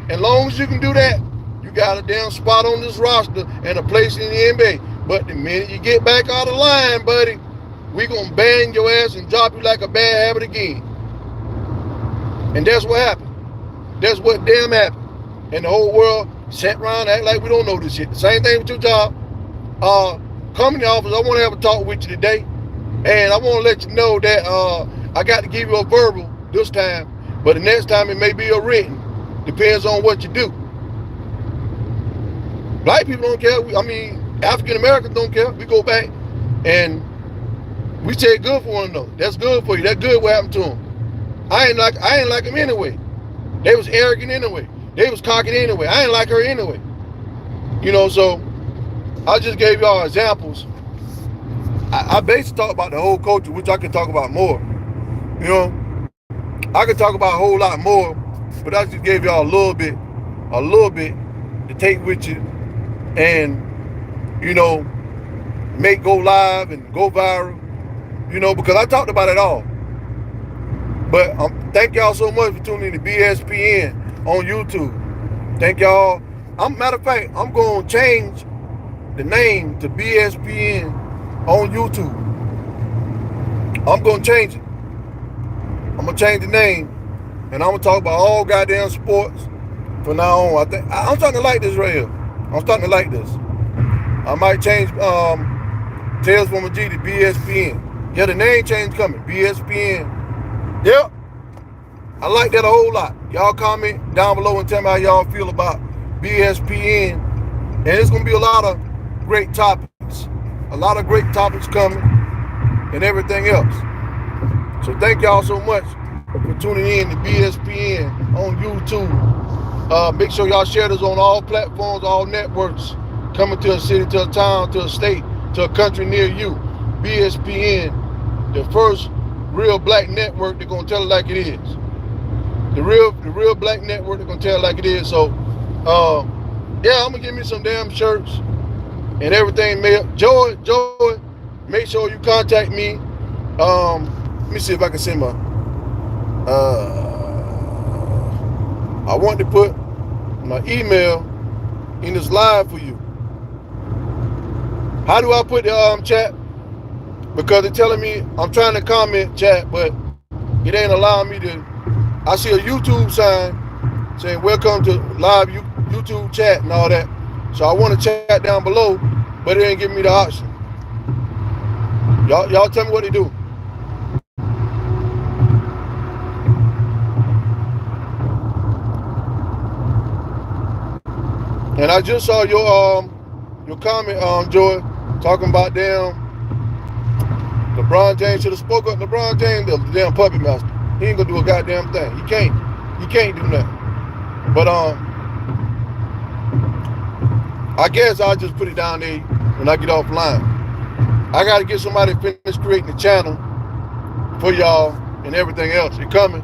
As long as you can do that, you got a damn spot on this roster and a place in the NBA. But the minute you get back out of line, buddy, we gonna ban your ass and drop you like a bad habit again. And that's what happened. That's what damn happened. And the whole world sat around and act like we don't know this shit. The same thing with your job. Come in the office. I want to have a talk with you today. And I want to let you know that I got to give you a verbal this time. But the next time it may be a written. Depends on what you do. Black people don't care. African Americans don't care. We go back and we say good for one another. That's good for you. That's good what happened to them. I ain't like them anyway. They was arrogant anyway. They was cocky anyway. I ain't like her anyway. So I just gave y'all examples. I basically talk about the whole culture, which I can talk about more. I could talk about a whole lot more, but I just gave y'all a little bit to take with you and, make go live and go viral, because I talked about it all. But thank y'all so much for tuning in to BSPN on YouTube. Thank y'all. Matter of fact, I'm going to change the name to BSPN on YouTube. I'm gonna change it. I'm gonna change the name, and I'm gonna talk about all goddamn sports from now on. I'm starting to like this right here. I'm starting to like this. I might change Tales from a G to BSPN. Yeah, the name change coming. BSPN. Yep. I like that a whole lot. Y'all comment down below and tell me how y'all feel about BSPN. And it's gonna be a lot of great topics. A lot of great topics coming and everything else. So thank y'all so much for tuning in to BSPN on YouTube. Make sure y'all share this on all platforms, all networks, coming to a city, to a town, to a state, to a country near you. BSPN, the first real black network that's gonna tell it like it is. The real black network that's gonna tell it like it is. So yeah, I'm gonna give me some damn shirts and everything. Joy, make sure you contact me. Let me see if I can send my I want to put my email in this live for you. How do I put the chat? Because they're telling me I'm trying to comment chat, but it ain't allowing me to. I see a YouTube sign saying welcome to live YouTube chat and all that. So I want to chat down below, but it ain't giving me the option. Y'all tell me what to do. And I just saw your comment, Joy, talking about damn LeBron James should have spoke up. LeBron James, the damn puppet master. He ain't gonna do a goddamn thing. He can't do nothing. But I guess I'll just put it down there when I get offline. I gotta get somebody to finish creating the channel for y'all and everything else. It coming.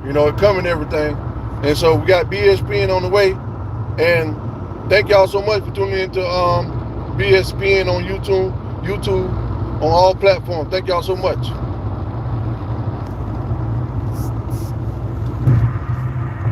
It coming everything. And so we got BSPN on the way. And thank y'all so much for tuning into BSPN on YouTube, on all platforms. Thank y'all so much.